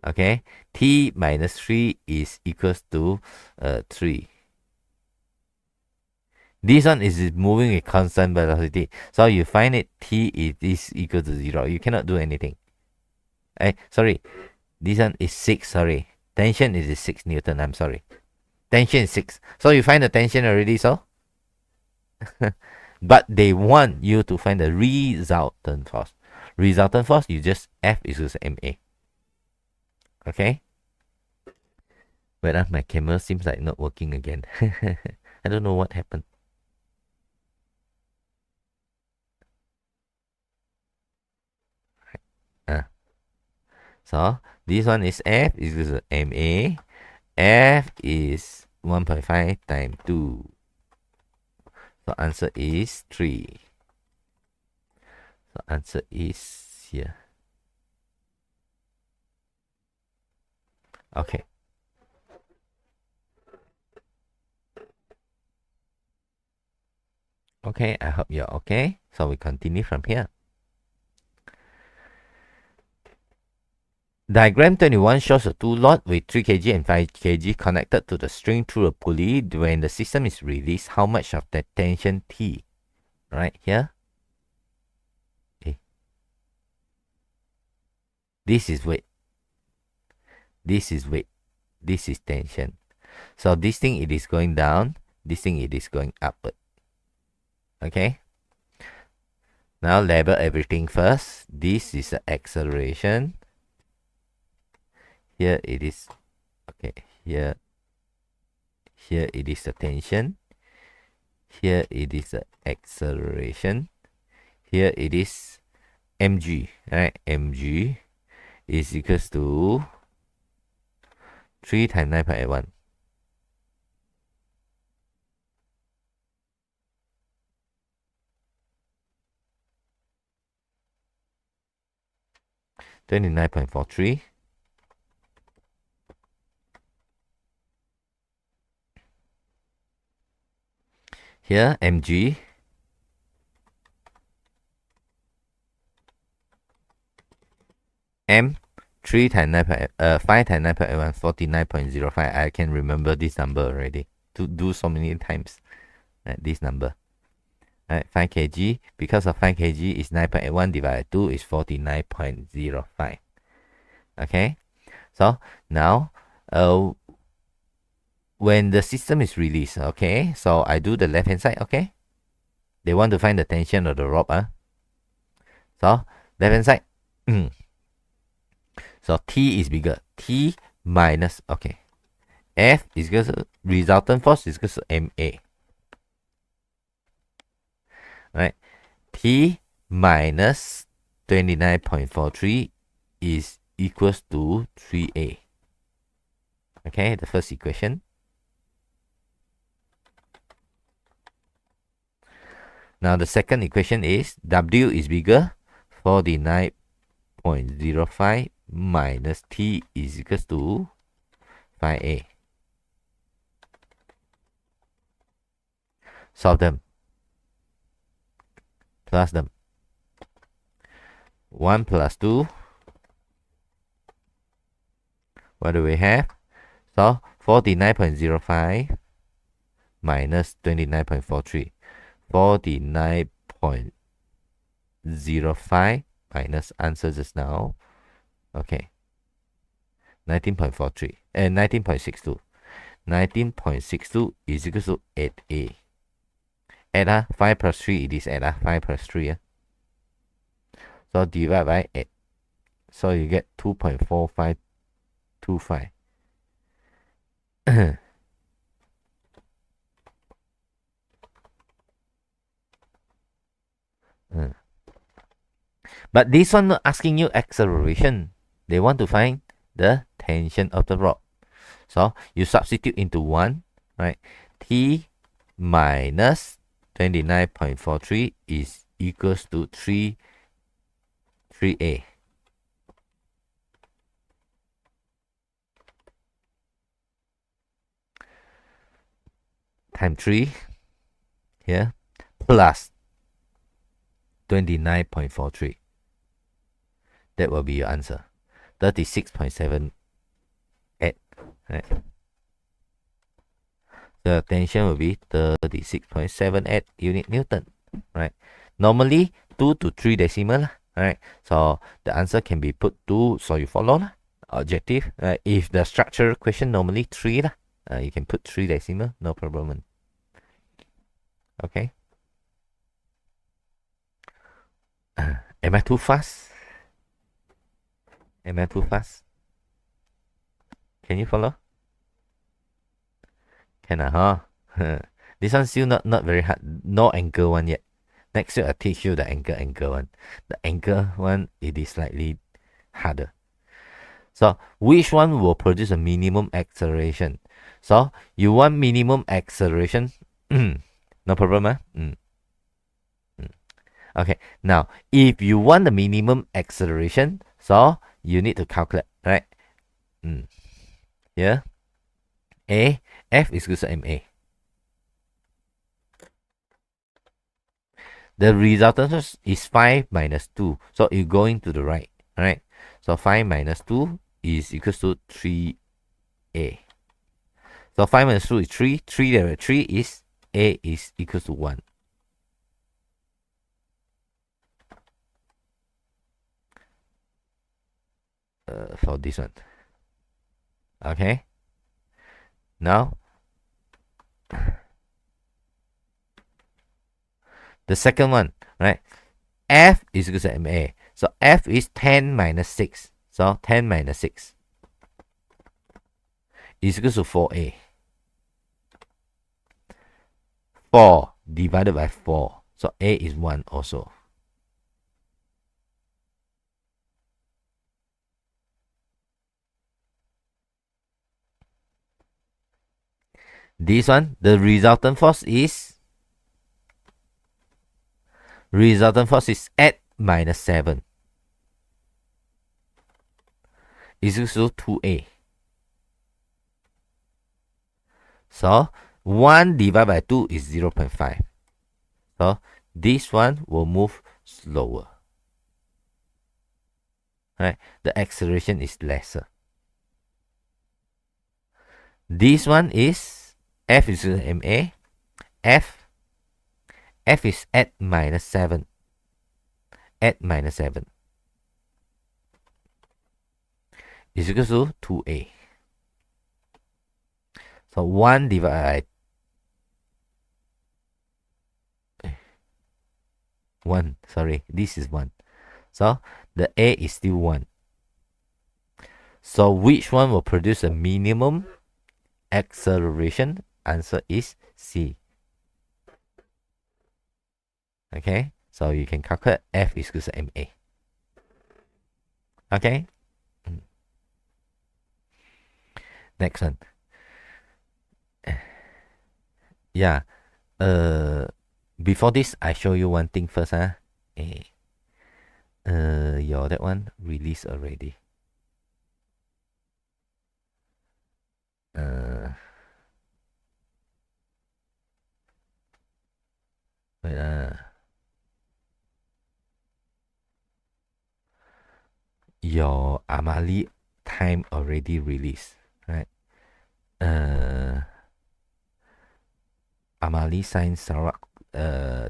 Okay. T minus 3 is equals to 3. This one is moving with constant velocity. So you find it T is equal to 0. You cannot do anything. Sorry. This one is 6. Sorry. Tension is 6 Newton. I'm sorry. Tension is 6. So you find the tension already, so? But they want you to find the resultant force. Resultant force, you just F is equal to MA. Okay? But my camera seems like not working again. I don't know what happened. So this one is F is equal to MA. F is 1.5 times 2. So answer is 3. So answer is here. Okay. Okay, I hope you're okay. So we continue from here. Diagram 21 shows a two lot with 3 kg and 5 kg connected to the string through a pulley. When the system is released, how much of the tension T? Right here. Okay. This is weight. This is weight. This is tension. So this thing it is going down. This thing it is going upward. Okay. Now label everything first. This is the acceleration. Here it is. Okay. Here it is the tension. Here it is the acceleration. Here it is mg, right? Mg is equals to 3 times 9.81. $29.43. Here mg m 3 times 5 times 9.81, 49.05. I can remember this number already. To do so many times. This number. 5 kg. Because of 5 kg is 9.81 divided by 2 is 49.05. Okay. So now when the system is released, okay, so I do the left hand side, okay. They want to find the tension of the rope. So left hand side. So T is bigger. T minus, okay. F is equal to resultant force is equal to MA. Right. T minus 29.43 is equals to 3A. Okay, the first equation. Now the second equation is W is bigger, 49.05 minus T is equals to 5A. Solve them. Plus them. 1 plus 2 What do we have? So 49.05 minus 29.43. 49.05 minus answer just now. Okay. 19.43 and 19.62. 19.62 is equal to 8a. Add 5 plus 3, it is add 5 plus 3. So divide by 8. So you get 2.4525. But this one not asking you acceleration. They want to find the tension of the rod. So you substitute into 1, right? T minus 29.43 is equals to 3a. Times 3 here plus 29.43. That will be your answer. 36.78. Right? The tension will be 36.78 unit Newton. Right? Normally 2 to 3 decimal. Right? So the answer can be put to, so you follow objective. If the structure question normally 3 you can put 3 decimal, no problem. Okay. Am I too fast? Am I too fast? Can you follow? Can huh? This one's still not very hard. No angle one yet. Next week I teach you the angle one. The angle one, it is slightly harder. So which one will produce a minimum acceleration? So you want minimum acceleration? No problem, Okay. Now, if you want the minimum acceleration, so you need to calculate, right? Here, F is equal to ma. The resultant is 5 minus 2. So you're going to the right. Alright. So 5 minus 2 is equals to 3a. So 5 minus 2 is 3. 3 divided by 3 is a is equals to 1. For this one. Okay. Now, the second one, right? F is equal to ma. So F is 10 minus 6. So 10 minus 6 is equal to 4a. 4 divided by 4. So a is 1 also. This one, the resultant force is 8 minus 7 is equal to 2a. So 1 divided by 2 is 0.5. So this one will move slower. Right? The acceleration is lesser. This one is F is equal to ma. F is 8 minus 7. 8 minus 7 is equal to 2a. So 1 divided by 1. Sorry, this is 1. So the a is still 1. So which one will produce a minimum acceleration? Answer is C. Okay, so you can calculate F is equal to ma. Okay. Next one. Yeah. Before this, I show you one thing first, your that one released already. Wait, your Amali time already released, right? Amali Science Sarawak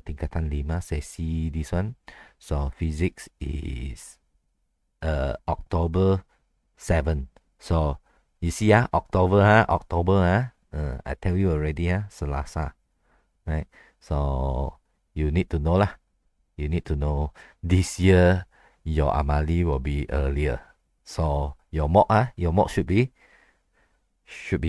tingkatan 5 sesi this one. So physics is October 7. So you see October I tell you already Selasa, right? So you need to know lah. You need to know this year your Amali will be earlier. So your mock should be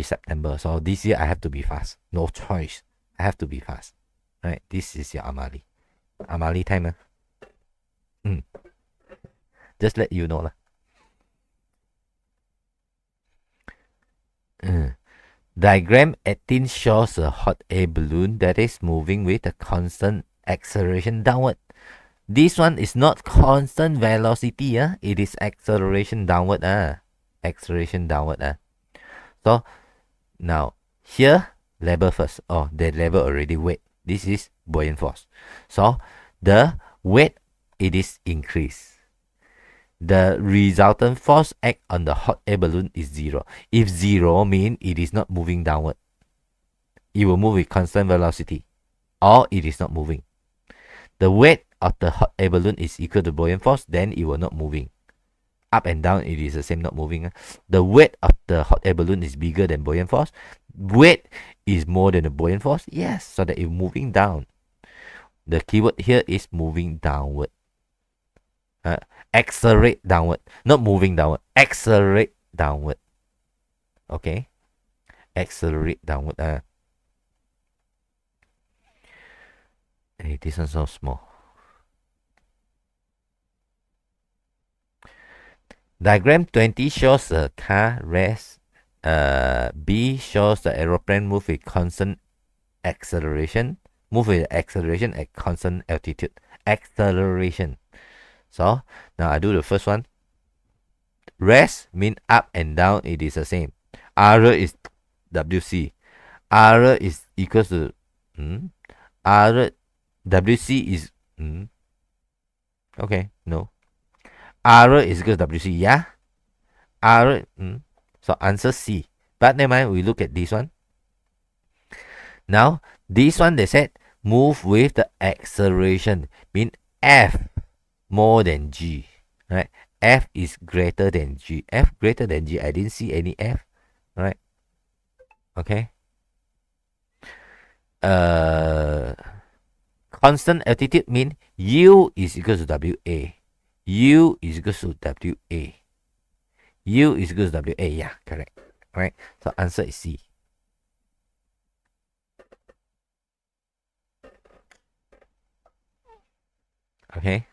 September. So this year I have to be fast. No choice. I have to be fast. Right? This is your Amali. Amali time. Just let you know lah. Diagram 18 shows a hot air balloon that is moving with a constant acceleration downward. This one is not constant velocity, it is acceleration downward. Acceleration downward. So now here label first. Oh, they label already weight. This is buoyant force. So the weight it is increased. The resultant force act on the hot air balloon is 0. If 0 means it is not moving downward, it will move with constant velocity, or it is not moving. The weight of the hot air balloon is equal to buoyant force, then it will not moving. Up and down, it is the same, not moving. The weight of the hot air balloon is bigger than buoyant force. Weight is more than the buoyant force. Yes, so that it's moving down. The keyword here is moving downward. Accelerate downward, not moving downward. Accelerate downward. Okay, accelerate downward. Hey, this one's so small. Diagram 20 shows a car rest. B shows the aeroplane move with constant acceleration. Move with acceleration at constant altitude. Acceleration. So now I do the first one. Rest mean up and down. It is the same. R is WC. R is equals to R. WC is okay. No. R is equal to WC. Yeah. R. So answer C. But never mind. We look at this one. Now this one they said move with the acceleration. Mean F more than G. Right. F is greater than G. F greater than G. I didn't see any F. Right. Okay. Constant altitude mean U is equal to WA. U is equal to WA. U is equal to WA. Yeah, correct. Right. So answer is C. Okay.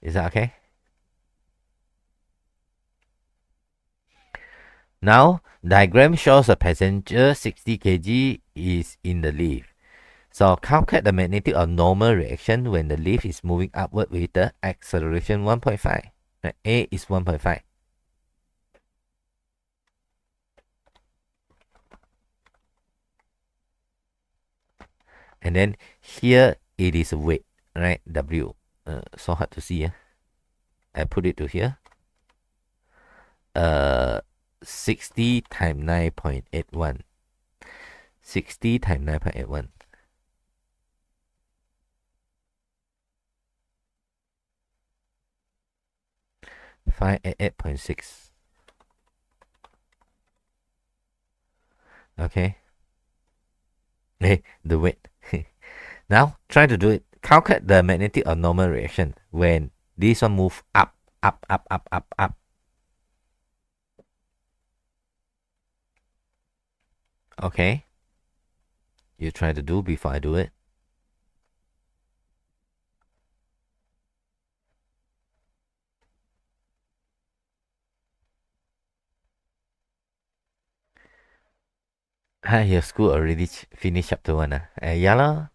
Is that okay? Now, diagram shows a passenger 60 kg is in the lift. So, calculate the magnitude of normal reaction when the lift is moving upward with the acceleration 1.5. A is 1.5. And then here it is weight, right? W. So hard to see. I put it to here. 60 times 9.81. 60 times 9.81. 588.6. Okay. Hey, the weight. Now try to do it. Calculate the magnetic of normal reaction when this one move up, up, up, up, up, up. Okay. You try to do before I do it. Your school already finished chapter 1. Yeah lah.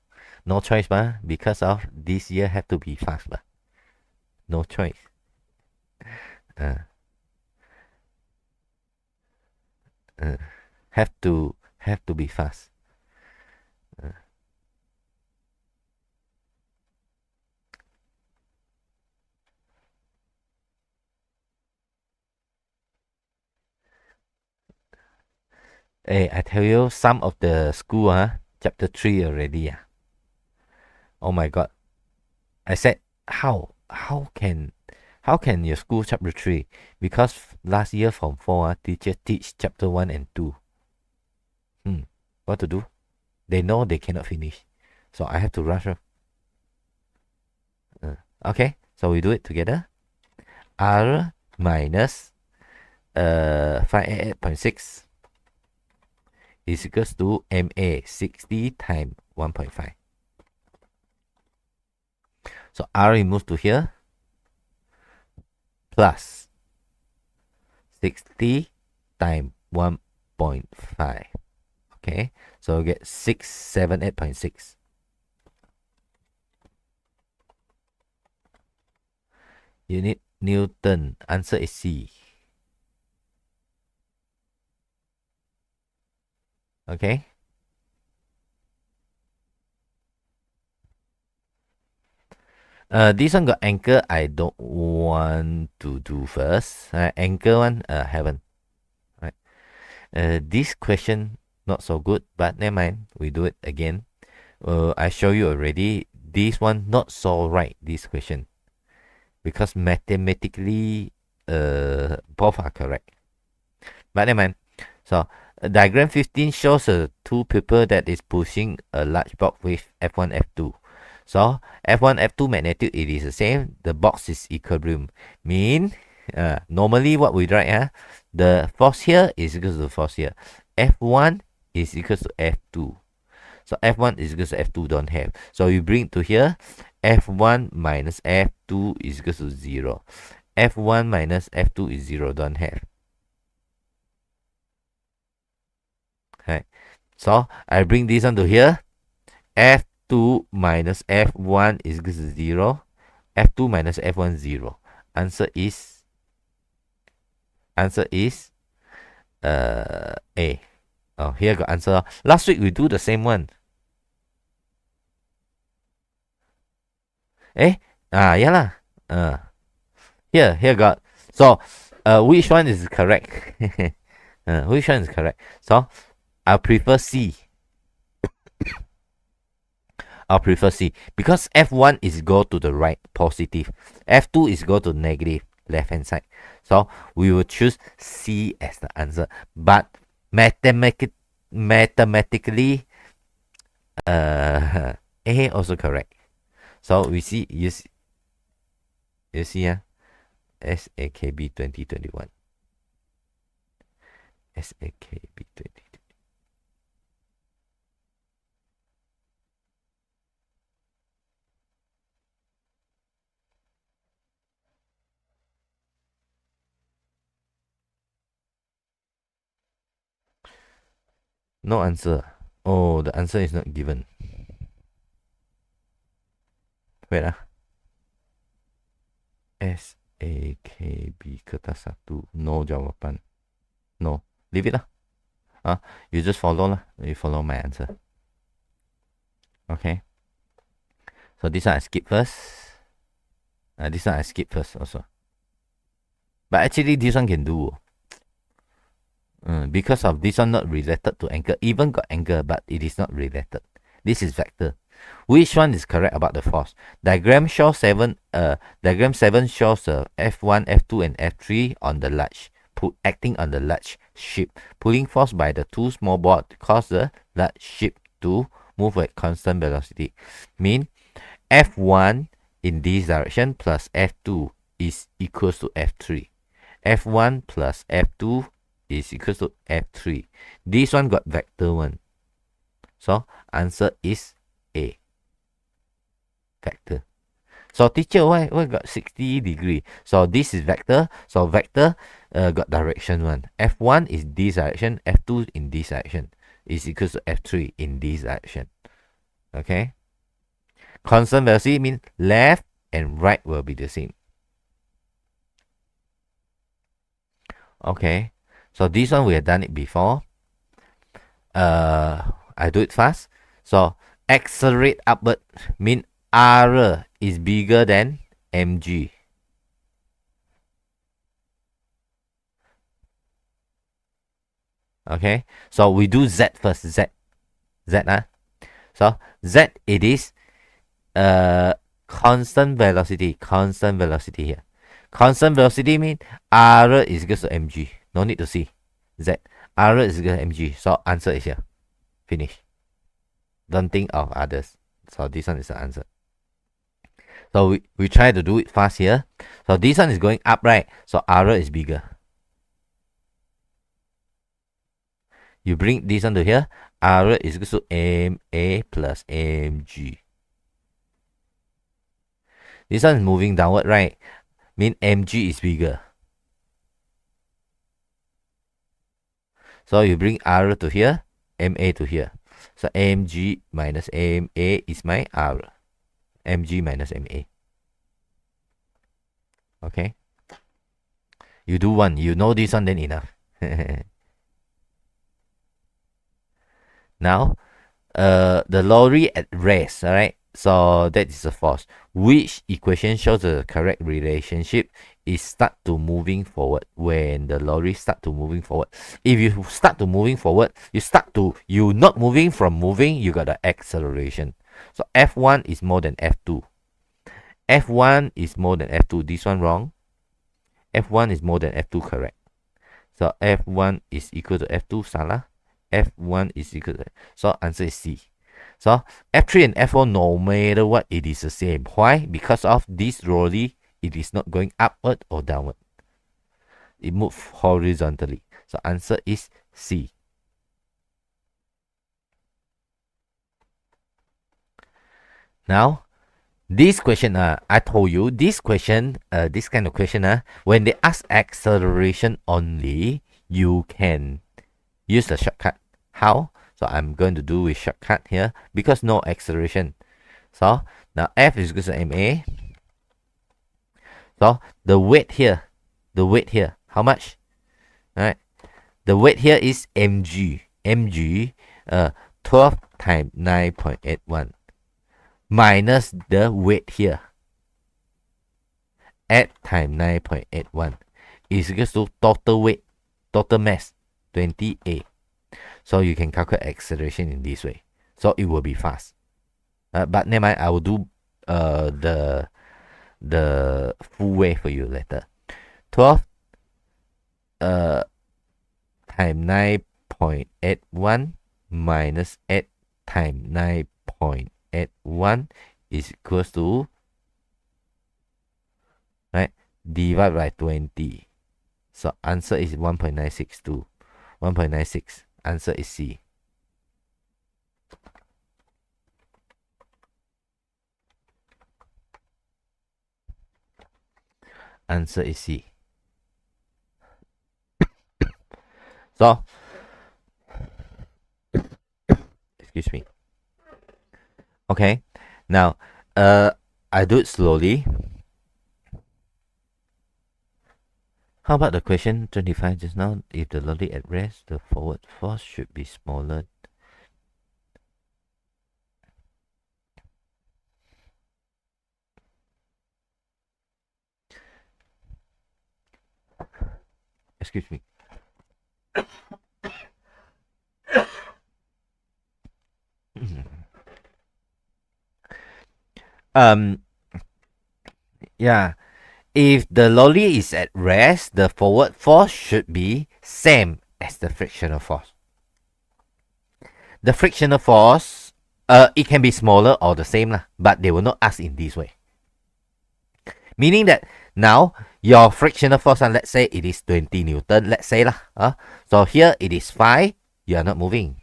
No choice because of this year have to be fast No choice. Have to be fast. Hey, I tell you, some of the school, chapter 3 already. Oh my god. I said, how can your school chapter 3? Because last year from 4, teacher teach chapter 1 and 2. What to do? They know they cannot finish. So I have to rush. Okay, so we do it together. R minus 588.6 is equals to MA 60 times 1.5. So R removed to here plus 60 times 1.5. Okay, so we get 678.6. Unit Newton. Answer is C. Okay. This one got anchor. I don't want to do first. Anchor one, haven't. Right. This question not so good, but never mind. We do it again. I show you already. This one not so right. This question, because mathematically, both are correct. But never mind. So diagram 15 shows two people that is pushing a large box with F1, F2. So F1, F2 magnitude, it is the same. The box is equilibrium. Mean, normally what we write, the force here is equal to the force here. F1 is equal to F2. So F1 is equal to F2, don't have. So you bring it to here. F1 minus F2 is equal to 0. F1 minus F2 is 0, don't have. Okay. So I bring this one to here. F2 minus F1 is equal to 0. F2 minus F1 0. Answer is A. Oh, here got answer. Last week we do the same one. Yeah lah. Here got. So, which one is correct? Which one is correct? So, I prefer C. I'll prefer C because F1 is go to the right, positive. F2 is go to negative, left hand side. So we will choose C as the answer. But mathematically, A also correct. So we see, you see, SAKB 2021. SAKB 2021. No answer. Oh, the answer is not given. Wait SAKB kertas 1. No jawapan. No. Leave it you just follow lah. You follow my answer. Okay. So this one I skip first. This one I skip first also. But actually this one can do. Because of this one not related to anchor. Even got anchor, but it is not related. This is vector. Which one is correct about the force? Diagram shows 7. Diagram 7 shows F1, F2, and F3 on the large, acting on the large ship. Pulling force by the two small board cause the large ship to move at constant velocity. Mean F1 in this direction plus F2 is equals to F3. F1 plus F2 is equals to F3. This one got vector 1. So answer is A. Vector. So teacher, why got 60 degree? So this is vector. So vector got direction 1. F1 is this direction. F2 in this direction. Is equals to F3 in this direction. Okay. Constant velocity means left and right will be the same. Okay. So this one we have done it before. I do it fast. So accelerate upward mean R is bigger than mg. Okay, so we do Z first. Z. So Z, it is constant velocity. Constant velocity here. Constant velocity means R is equal to mg. No need to see. Z. R is equal to mg. So answer is here. Finish. Don't think of others. So this one is the answer. So we try to do it fast here. So this one is going up, right? So R is bigger. You bring this one to here. R is equal to MA plus mg. This one is moving downward, right? Mean mg is bigger. So you bring R to here, MA to here. So mg minus MA is my R. Mg minus MA. Okay. You do one. You know this one, then enough. Now, the lorry at rest, all right? So that is a force. Which equation shows the correct relationship is start to moving forward when the lorry start to moving forward. If you start to moving forward, you not moving from moving, you got the acceleration. So F1 is more than F2. F1 is more than F2. This one wrong. F1 is more than F2 correct. So F1 is equal to F2 salah. F1 is equal to, so answer is C. So F3 and F4, no matter what, it is the same. Why? Because of this lorry, it is not going upward or downward. It moves horizontally. So answer is C. Now, this question, I told you, this question, this kind of question, when they ask acceleration only, you can use the shortcut. How? So I'm going to do with shortcut here because no acceleration. So now F is equal to MA. So the weight here, how much? All right. The weight here is mg. 12 times 9.81 minus the weight here. 8 times 9.81 is equal to total weight, total mass, 28. So you can calculate acceleration in this way. So it will be fast. But never mind, I will do the full way for you later. 12 times 9.81 minus 8 times 9.81 is equals to, right, divide by 20. So answer is 1.962. 1.96. Answer is C. Answer is C. So, excuse me. Okay, now, I do it slowly. How about the question 25 just now? If the lorry at rest, the forward force should be smaller. Excuse me. Yeah. If the lorry is at rest, the forward force should be same as the frictional force. The frictional force, it can be smaller or the same lah, but they will not ask in this way. Meaning that now your frictional force, let's say it is 20 Newton, let's say lah. So here it is 5, you are not moving.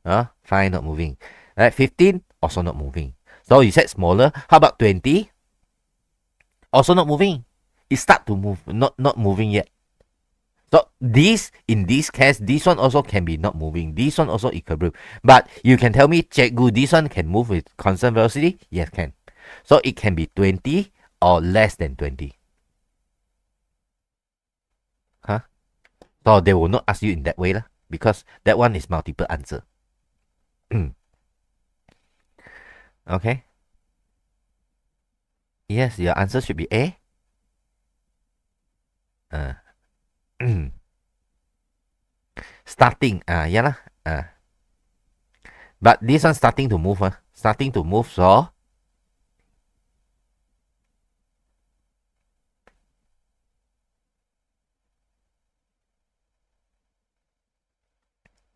5 not moving. Right, 15 also not moving. So you said smaller. How about 20? Also not moving. It start to move, not moving yet. So this, in this case, this one also can be not moving. This one also equilibrium. But you can tell me, Cikgu, this one can move with constant velocity? Yes, can. So it can be 20 or less than 20. So they will not ask you in that way lah, because that one is multiple answer. Okay. Yes, your answer should be A. Starting, yeah lah. But this one starting to move, starting to move, so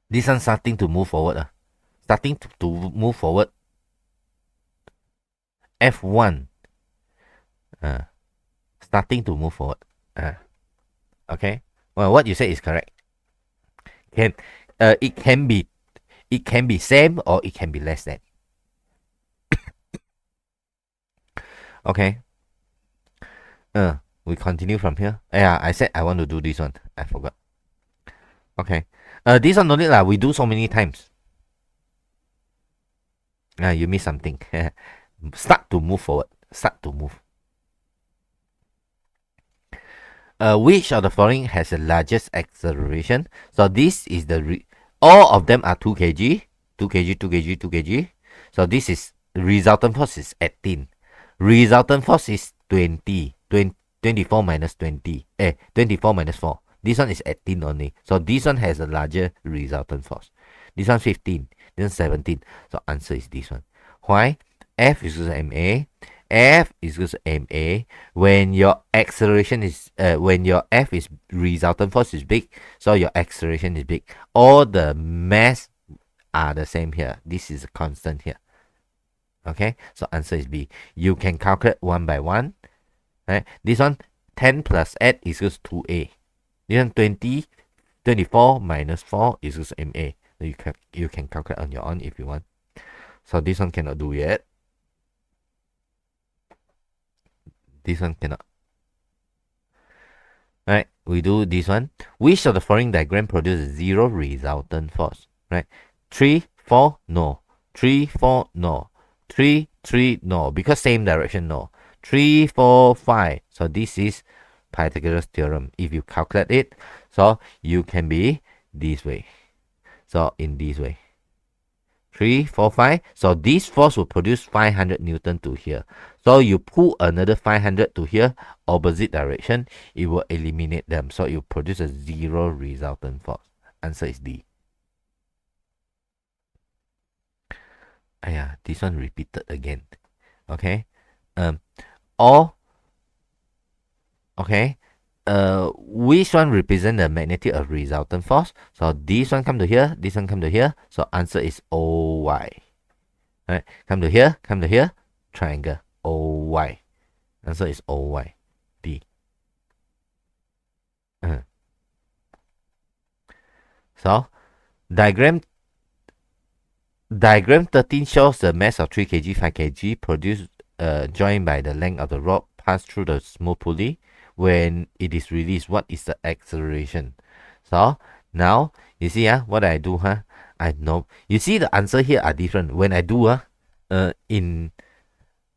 this one starting to move forward, starting to move forward. F1, starting to move forward. Okay. Well, what you say is correct. Can it can be same or it can be less than. Okay. We continue from here. Yeah, I said I want to do this one. I forgot. Okay. This one no need lah. We do so many times. You miss something. Start to move forward. Start to move. Which of the following has the largest acceleration? So this is all of them are 2 kg, 2 kg, 2 kg, 2 kg. So this is resultant force is 18. Resultant force is 20. 24 minus 20. 24 minus 4. This one is 18 only. So this one has a larger resultant force. This one 15. This one 17. So answer is this one. Why? F is equal to ma. F is equal to ma. When your acceleration is when your F is resultant force is big, so your acceleration is big. All the mass are the same here. This is a constant here. Okay, so answer is B. You can calculate one by one. Right? This one 10 plus 8 is equals to 2a. This one 24 minus 4 is equals to ma. You can calculate on your own if you want. So this one cannot do yet. This one cannot. Right, we do this one. Which of the following diagram produces zero resultant force? Right, 3, 4, no. 3, 4, no. 3, 3, no. Because same direction, no. 3, 4, 5. So this is Pythagoras theorem. If you calculate it, so you can be this way. So in this way. 3, 4, 5. So this force will produce 500 Newton to here. So you pull another 500 to here, opposite direction, it will eliminate them. So it will produce a zero resultant force. Answer is D. This one repeated again. Okay. Which one represent the magnitude of resultant force? So this one come to here, this one come to here. So answer is OY. Right, come to here, triangle, OY. Answer is OY, D. So diagram 13 shows the mass of 3 kg, 5 kg produced joined by the length of the rod passed through the smooth pulley. When it is released, what is the acceleration? So now you see what I do, I know. You see the answer here are different. When I do in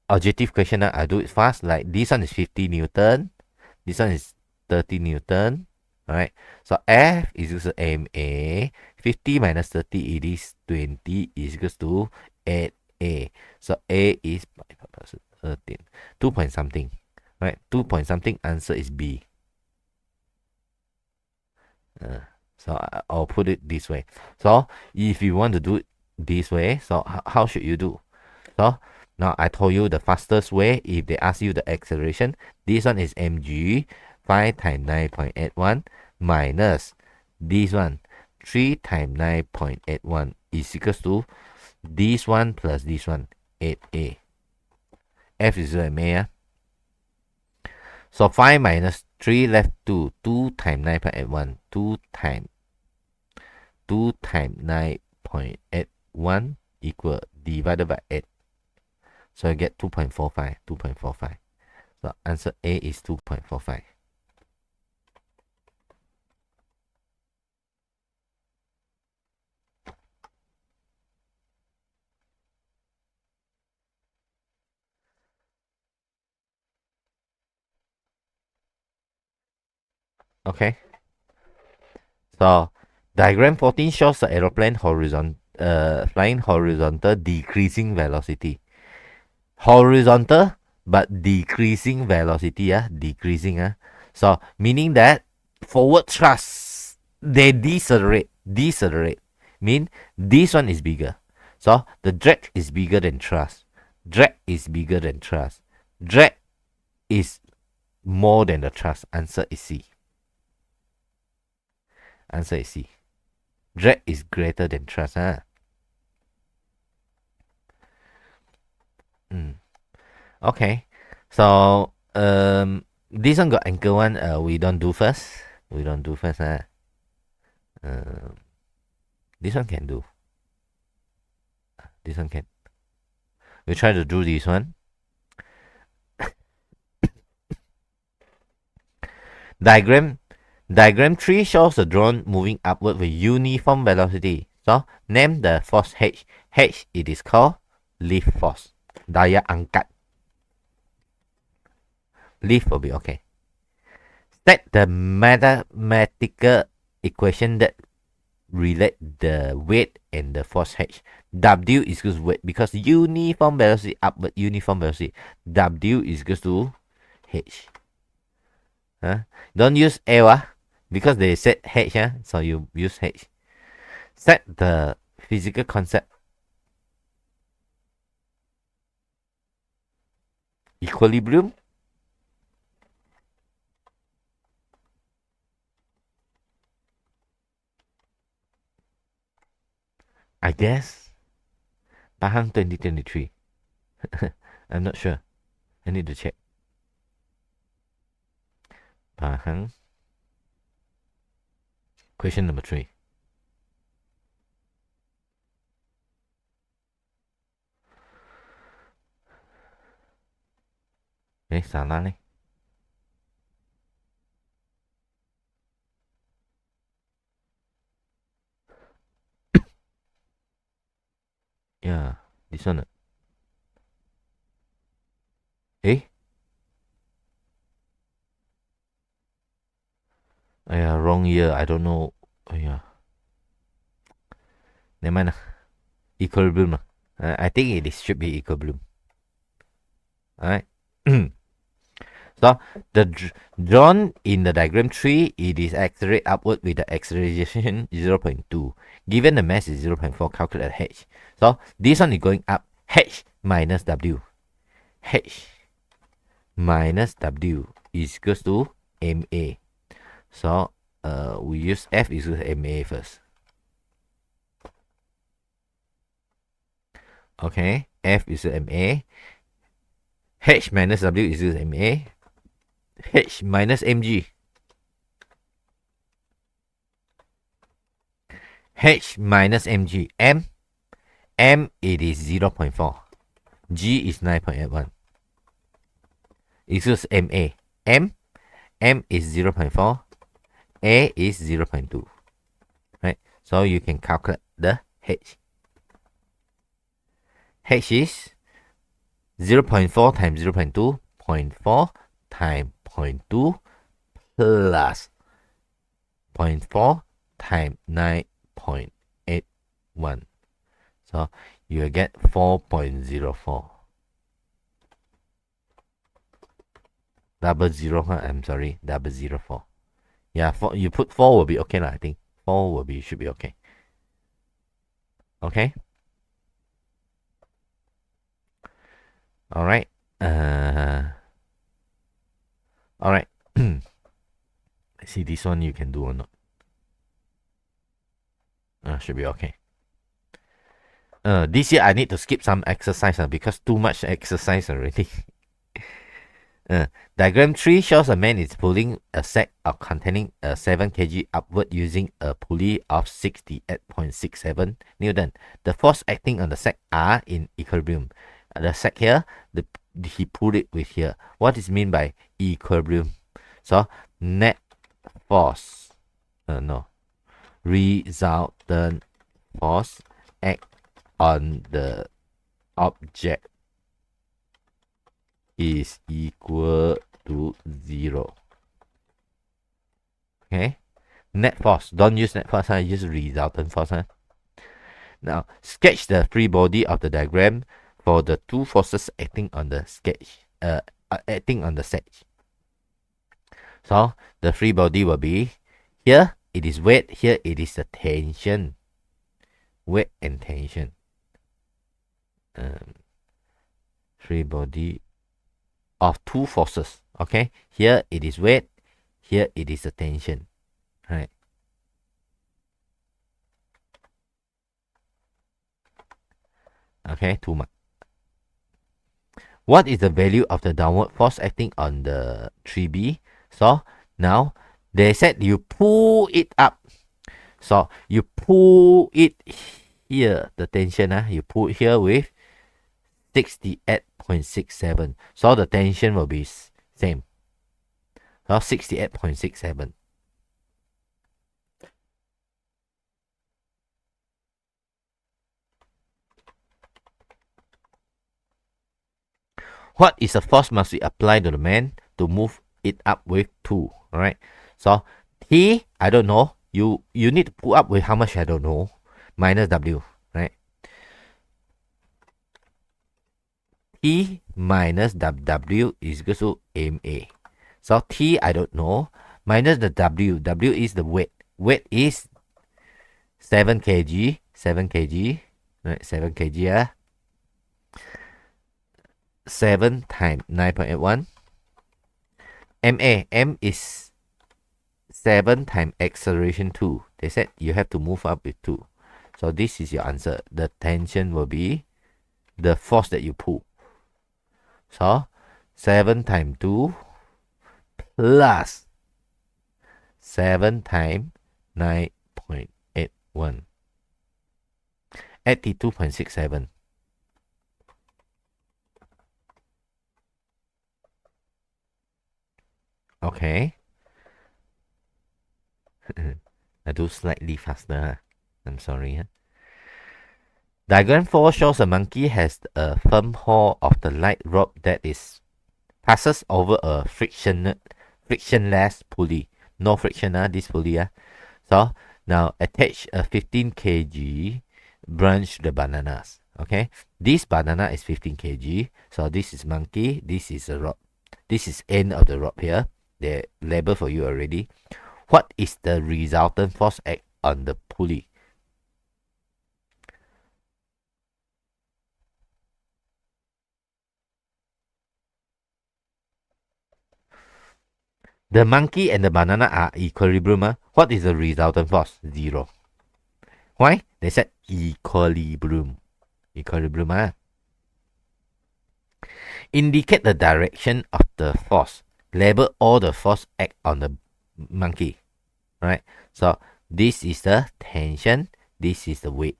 objective question, I do it fast. Like this one is 50 Newton, this one is 30 Newton. Alright, so F is equal to ma. 50 minus 30, it is 20, is equals to 8a. So A is 13, 2 point something. Right, 2 point something. Answer is B. So I'll put it this way. So if you want to do it this way, so how should you do? So now I told you the fastest way. If they ask you the acceleration, this one is mg, 5 times 9.81 minus this one 3 times 9.81 is equals to this one plus this one, 8a. F is equal to ma. So 5 minus 3 left 2. 2 times 9.81. 2 times 9.81 equal divided by 8. So you get 2.45. 2.45. So answer A is 2.45. Okay. So diagram 14 shows the aeroplane flying horizontal, decreasing velocity. Horizontal but decreasing velocity. Decreasing. So meaning that forward thrust they decelerate. Decelerate mean this one is bigger. So the drag is bigger than thrust. Drag is bigger than thrust. Drag is more than the thrust. Answer is C. Answer is C. Drag is greater than thrust. Huh? Okay. So this one got anchor one. We don't do first. We don't do first. Huh? This one can do. This one can. We try to do this one. Diagram 3 shows the drone moving upward with uniform velocity. So name the force H. H it is called lift force. Daya angkat. Lift will be okay. State the mathematical equation that relate the weight and the force H. W is equal to weight because uniform velocity upward, uniform velocity. W is equal to H. Huh? Don't use L because they said H, so you use H. Set the physical concept. Equilibrium. I guess. Pahang 2023. I'm not sure. I need to check. Pahang. Question number 3. Salah ni. Yeah, this one. Wrong year. I don't know. Never mind. Equilibrium. I think it should be equilibrium. Alright. So the drone in the diagram 3, it is accelerate upward with the acceleration 0.2. Given the mass is 0.4, calculate H. So this one is going up. H minus W. H minus W is equals to MA. So we use F is equal to MA first. Okay, F is equal to MA. H minus W is equal to MA. H minus mg. H minus mg. M it is 0.4. G is 9.81. Equals MA. M is 0.4. A is 0.2. Right? So you can calculate the H. H is 0.4 times 0.2. 0.4 times 0.2 plus 0.4 times 9.81. So you will get 4.04. Double zero, I'm sorry, 004. Yeah, you put 4 will be okay, I think. 4 will be should be okay. Okay. Alright. Alright. See this one you can do or not. Should be okay. This year I need to skip some exercise because too much exercise already. Diagram 3 shows a man is pulling a sack of containing a 7 kg upward using a pulley of 68.67 Newton. The force acting on the sack are in equilibrium. The sack here, he pulled it with here. What is mean by equilibrium? So net force, resultant force act on the object is equal to 0. Okay, net force. Don't use net force. Use resultant force. Now sketch the free body of the diagram for the two forces acting on the sketch. Acting on the set. So the free body will be here. it is weight, here it is the tension. Weight and tension. Free body of two forces. Okay, here it is weight, here it is the tension. Right. Okay, 2 marks. What is the value of the downward force acting on the 3B? So now they said you pull it up. So you pull it here, the tension, you pull it here with 68.67. So the tension will be same. So 68.67. What is the force must be applied to the man to move it up with 2? Alright. So T, I don't know. You need to pull up with how much I don't know. Minus W. Right. T minus W is equal to MA. So T I don't know. Minus the W. W is the weight. Weight is 7 kg. 7 kg. Right, 7 kg. 7 times 9.81. MA. M is 7 times acceleration 2. They said you have to move up with 2. So this is your answer. The tension will be the force that you pull. So 7 times 2 plus 7 times 9.81. 82.67. Okay. I do slightly faster. I'm sorry. Diagram 4 shows a monkey has a firm hold of the light rope that is passes over a frictionless pulley. No friction, this pulley. So now attach a 15 kg branch to the bananas. Okay, this banana is 15 kg. So this is monkey. This is a rope. This is end of the rope here. They label for you already. What is the resultant force act on the pulley? The monkey and the banana are equilibrium. What is the resultant force? 0. Why? They said equilibrium. Equilibrium. Indicate the direction of the force. Label all the force act on the monkey. Right? So this is the tension. This is the weight.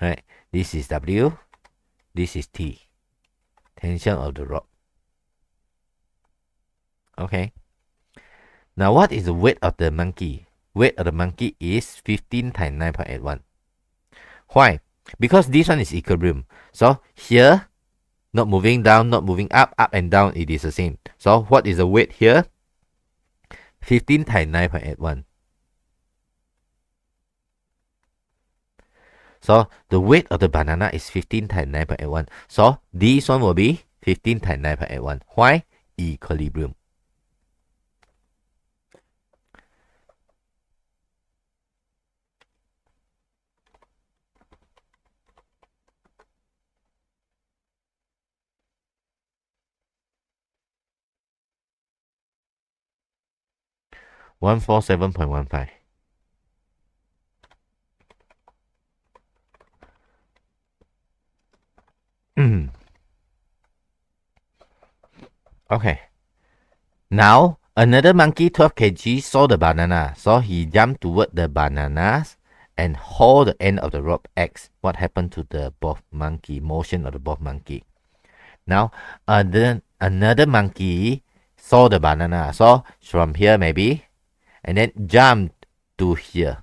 Right? This is W. This is T. Tension of the rope. Okay. Now what is the weight of the monkey? Weight of the monkey is 15 times 9.81. Why? Because this one is equilibrium. So here, not moving down, not moving up, up and down, it is the same. So what is the weight here? 15 times 9.81. So the weight of the banana is 15 times 9.81. So this one will be 15 times 9.81. Why? Equilibrium. One 147.15. Okay. Now, another monkey 12 kg saw the banana. So he jumped toward the bananas and hold the end of the rope X. What happened to the both monkey? Motion of the both monkey. Now, another monkey saw the banana. So from here maybe. And then jumped to here.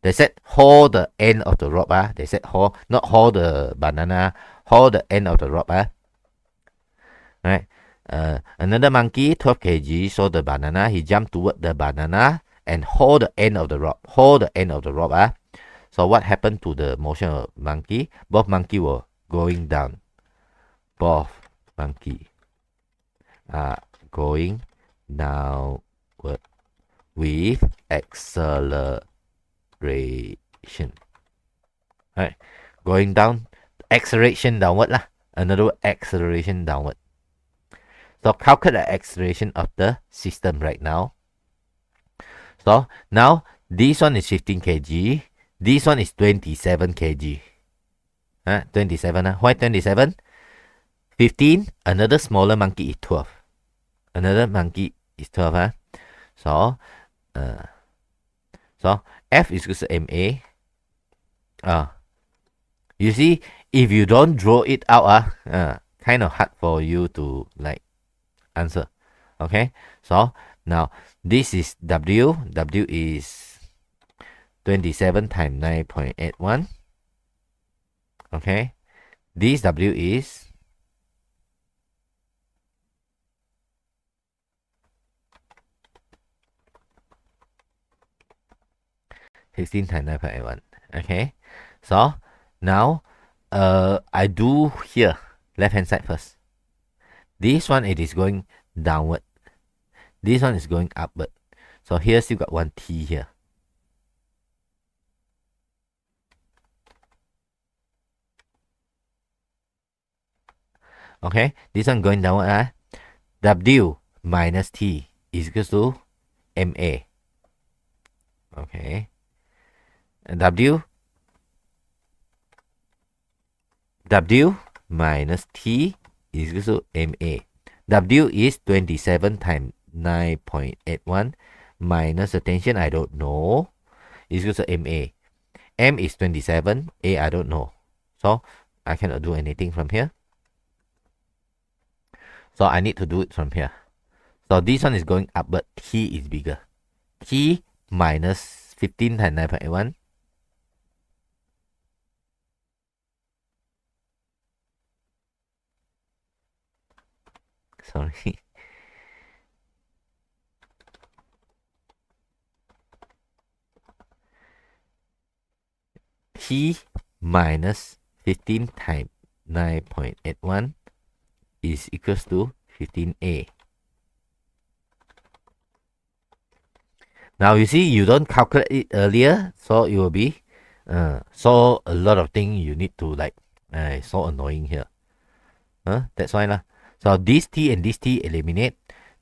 They said hold the end of the rope. They said hold, not hold the banana. Hold the end of the rope. Right. Another monkey, 12 kg, saw the banana. He jumped toward the banana and hold the end of the rope. Hold the end of the rope. So what happened to the motion of monkey? Both monkey were going down. Both monkey are going downward. with acceleration. Right, going down, acceleration downward lah. Another word, acceleration downward. So calculate the acceleration of the system right now. So now this one is 15 kg. This one is 27 kg. 27. Why 27? 15. Another smaller monkey is 12. Another monkey is 12. So F is equal to MA. You see, if you don't draw it out, kind of hard for you to like answer. Okay, so now this is W. W is 27 times 9.81. Okay, this W is 16 times 9.81. Okay, so now I do here left hand side first. This one it is going downward. This one is going upward. So here still got one T here. Okay, this one going downward. W minus T is equal to MA. Okay. W minus T is equal to MA. W is 27 times 9.81 minus the tension I don't know is equal to MA. M is 27, A I don't know. So I cannot do anything from here. So I need to do it from here. So this one is going up, but T is bigger. T minus 15 times 9.81. Sorry. T minus 15 times 9.81 is equals to 15A. Now you see, you don't calculate it earlier, so it will be so a lot of things you need to like. So annoying here. That's why lah. So this T and this T eliminate.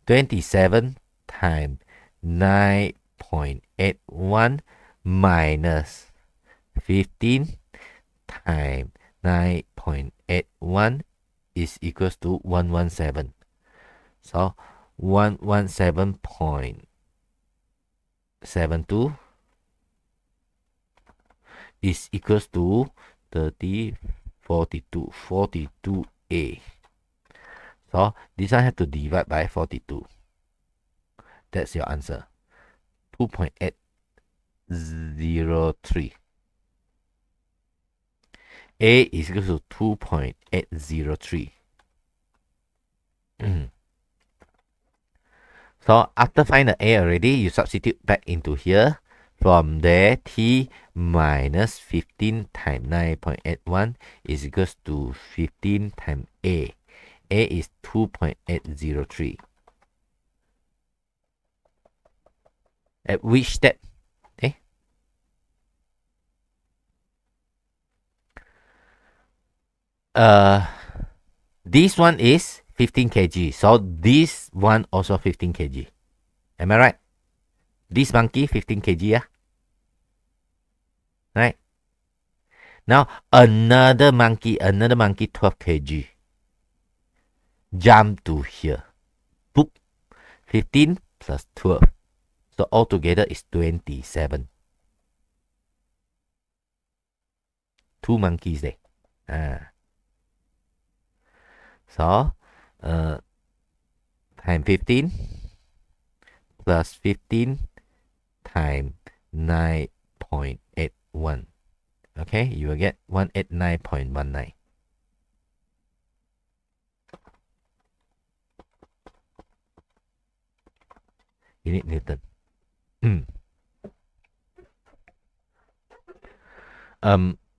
27 times 9.81 minus 15 times 9.81 is equals to 117. So 117.72 is equals to 42A. So this one have to divide by 42. That's your answer. 2.803. A is equal to 2.803. So after find the A already, you substitute back into here. From there, T minus 15 times 9.81 is equals to 15 times A. A is 2.803. At which step? Okay. This one is 15 kg. So this one also 15 kg. Am I right? This monkey 15 kg, right? Now another monkey 12 kg. Jump to here. Boop. 15 plus 12. So altogether is 27. Two monkeys there. So times 15 plus 15 times 9.81. Okay, you will get 189.19. Unit Newton.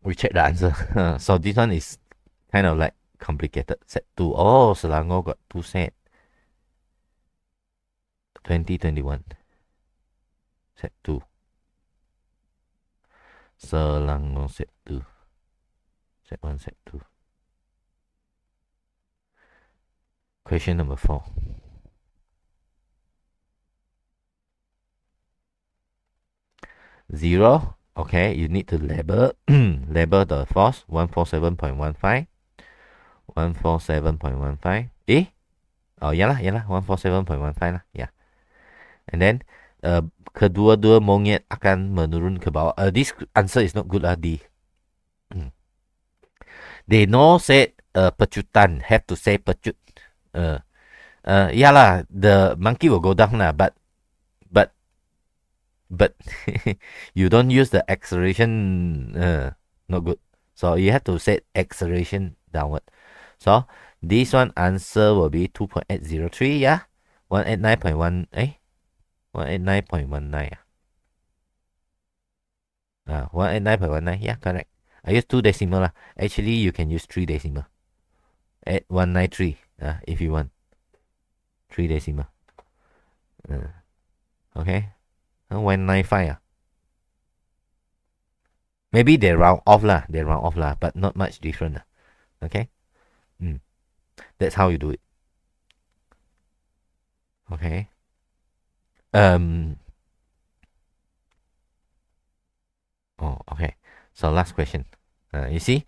We check the answer. So this one is kind of like complicated. Set 2. Oh, Selangor got 2 set. 2021. set 2. Selangor set 2. Set 1, set 2. Question number 4. Zero. Okay, you need to label label the force 147.15. 147.15. Oh, yeah lah, 147.15 lah. Yeah. And then kedua-dua monyet akan menurun ke bawah. This answer is not good lah, D. They no say pecutan, have to say pecut. Yeah lah, the monkey will go down lah, but you don't use the acceleration, not good. So you have to set acceleration downward. So this one answer will be 2.803, yeah? 189.1, 189.19. 189.19, yeah, correct. I use 2 decimal lah. Actually, you can use 3 decimal. At 193, if you want. 3 decimal. Okay. 195. Maybe they round off lah. But not much different. Okay. That's how you do it. Okay. Oh, okay. So last question. You see,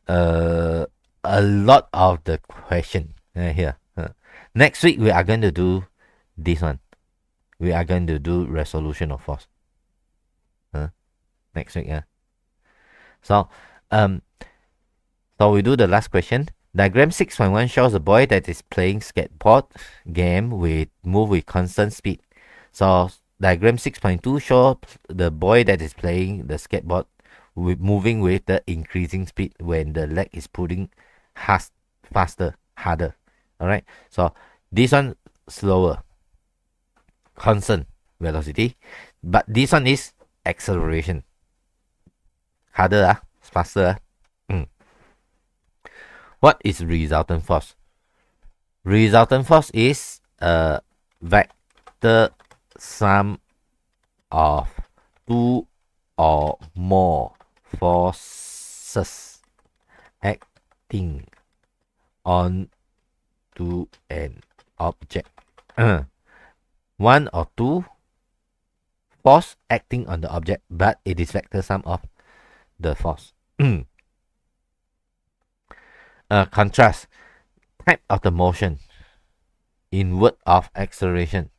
a lot of the question here. Next week we are going to do this one. We are going to do resolution of force. Next week, yeah. So we do the last question. Diagram 6.1 shows a boy that is playing skateboard game with move with constant speed. So diagram 6.2 shows the boy that is playing the skateboard with moving with the increasing speed when the leg is pulling faster, harder. Alright, so this one slower, constant velocity, but this one is acceleration, harder, faster. What is resultant force? Resultant force is a vector sum of 2 or more forces acting on to an object. 1 or 2 force acting on the object, but it is vector sum of the force. Contrast, type of the motion, inward of acceleration.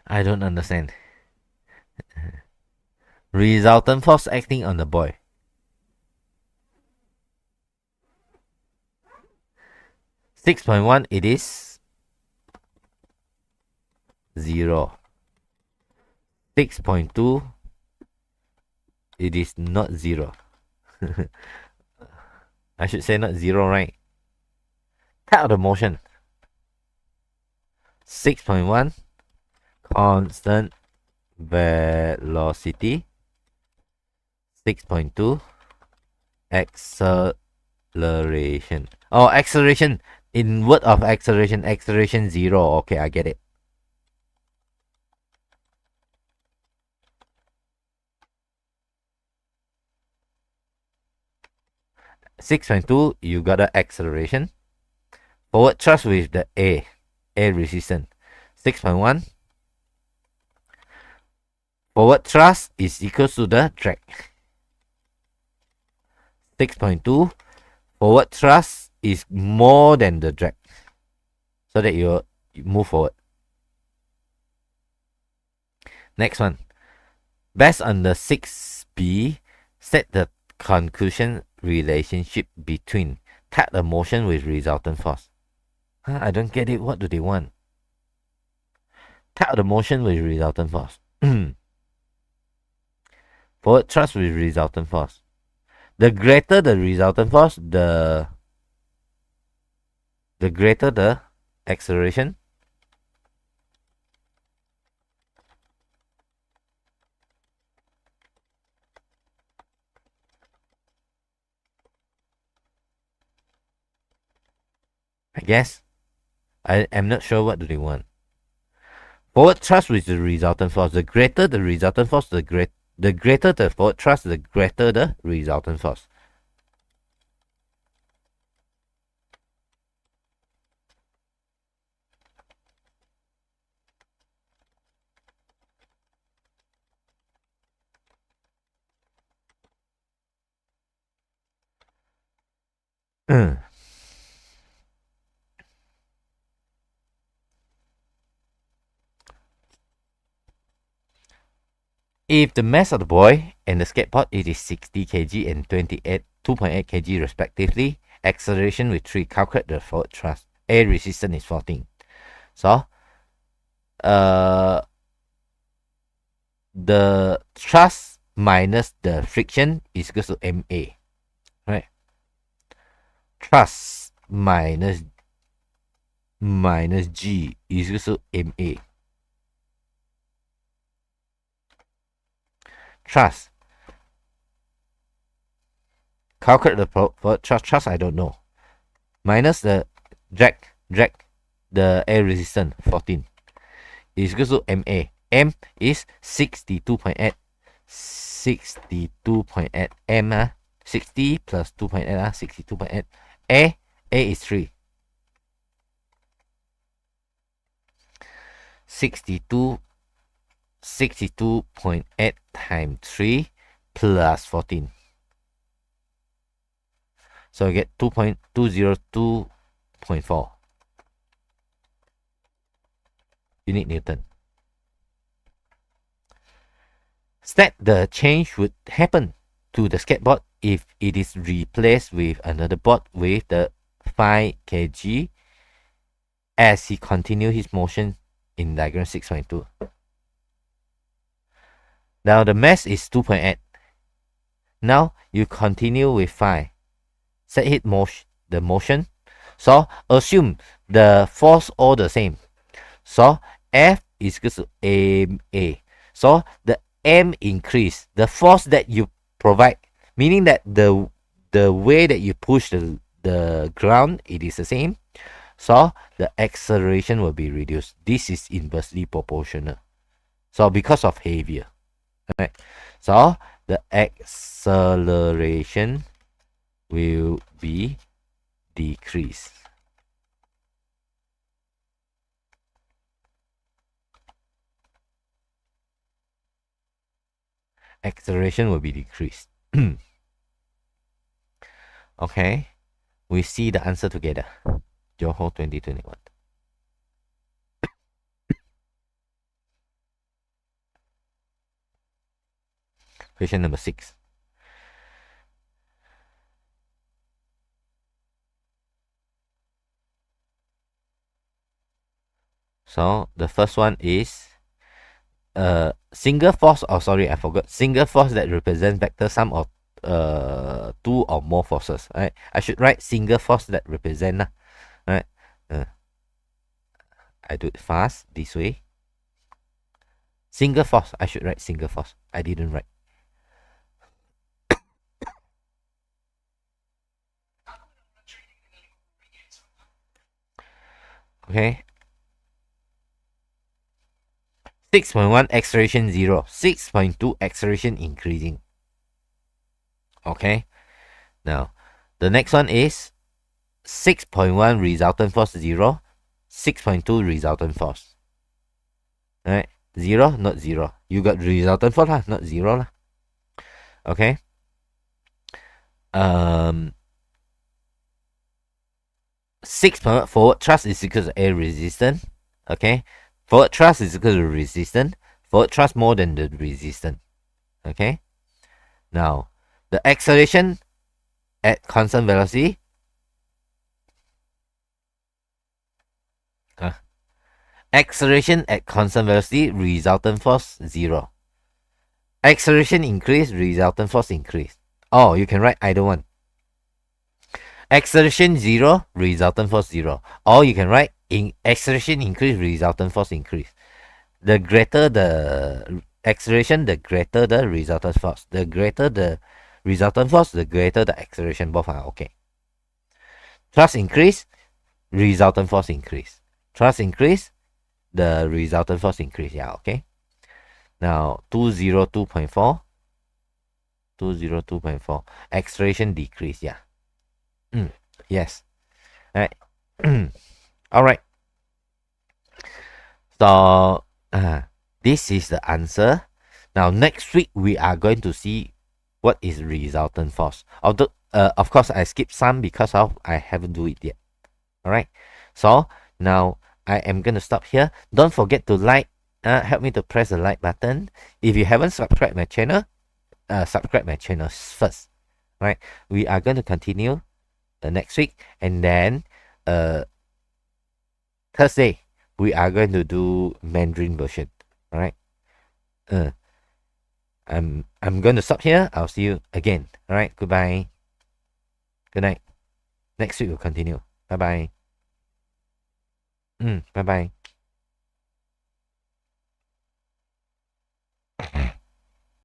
I don't understand. Resultant force acting on the boy. (6.1) it is 0. 6.2 it is not 0. I should say not 0, right? Type of the motion. 6.1 constant velocity. 6.2 acceleration. Oh, acceleration. Inward of acceleration. Acceleration 0. Okay, I get it. (6.2) you got an acceleration. Forward thrust with the A resistance. 6.1 forward thrust is equals to the drag. 6.2 forward thrust is more than the drag, so that you move forward. Next one. Based on the 6B, set the conclusion relationship between type of motion with resultant force. I don't get it. What do they want? Type of the motion with resultant force. Forward thrust with resultant force. The greater the resultant force, the greater the acceleration. I Guess? I am not sure what do they want. Forward thrust with the resultant force. The greater the resultant force, the greater the forward thrust, the greater the resultant force. If the mass of the boy and the skateboard it is 60 kg and 2.8 kg respectively, acceleration with 3, calculate the forward thrust. Air resistance is 14. So, the thrust minus the friction is equal to MA, right? Thrust minus G is equal to MA. Thrust. Calculate the thrust, I don't know. Minus the drag, the air resistance, 14. Is equal to MA. M is 62.8. 62.8. M, 60 plus 2.8, 62.8. A is 3. 62.8 times 3 plus 14. So you get 2.202.4 unit Newton. Stat the change would happen to the skateboard if it is replaced with another board with the 5 kg as he continues his motion in diagram 6.2. Now the mass is 2.8. Now you continue with 5. Set it the motion. So assume the force all the same. So F is equal to MA. So the M increase, the force that you provide, meaning that the way that you push the ground, it is the same. So the acceleration will be reduced. This is inversely proportional. So because of heavier, right? So the acceleration will be decreased. Acceleration will be decreased. Okay, we see the answer together. Johor 2021. Question number 6. So the first one is single force, I forgot. Single force that represents vector sum of 2 or more forces. Right? I should write single force that represent. Right? I do it fast this way. Single force. I should write single force. I didn't write. Okay. 6.1 acceleration 0. 6.2 acceleration increasing. Okay. Now, the next one is 6.1 resultant force 0. 6.2 resultant force. Alright. 0, not 0. You got resultant force lah, not 0 lah. Okay. 6.1 forward thrust is equal to air resistance. Okay. Forward thrust is equal to resistance. Forward thrust more than the resistance. Okay. Now, the acceleration at constant velocity. Acceleration at constant velocity, resultant force 0. Acceleration increase, resultant force increase. Oh, you can write either one. Acceleration 0, resultant force 0. Or you can write acceleration increase, resultant force increase. The greater the acceleration, the greater the resultant force. The greater the resultant force, the greater the acceleration. Both are okay. Thrust increase, resultant force increase. Thrust increase, the resultant force increase. Yeah, okay. Now 202.4. 202.4. Acceleration decrease. Yeah. Yes. All right. All right. So this is the answer. Now next week we are going to see what is resultant force. Although of course I skipped some because of I haven't do it yet. All right. So now I am gonna stop here. Don't forget to like. Help me to press the like button. If you haven't subscribed my channel, subscribe my channel first. All right. We are going to continue the next week, and then Thursday we are going to do Mandarin version. All right. I'm going to stop here. I'll see you again. All right. Goodbye. Good night. Next week we'll continue. Bye bye. Bye bye.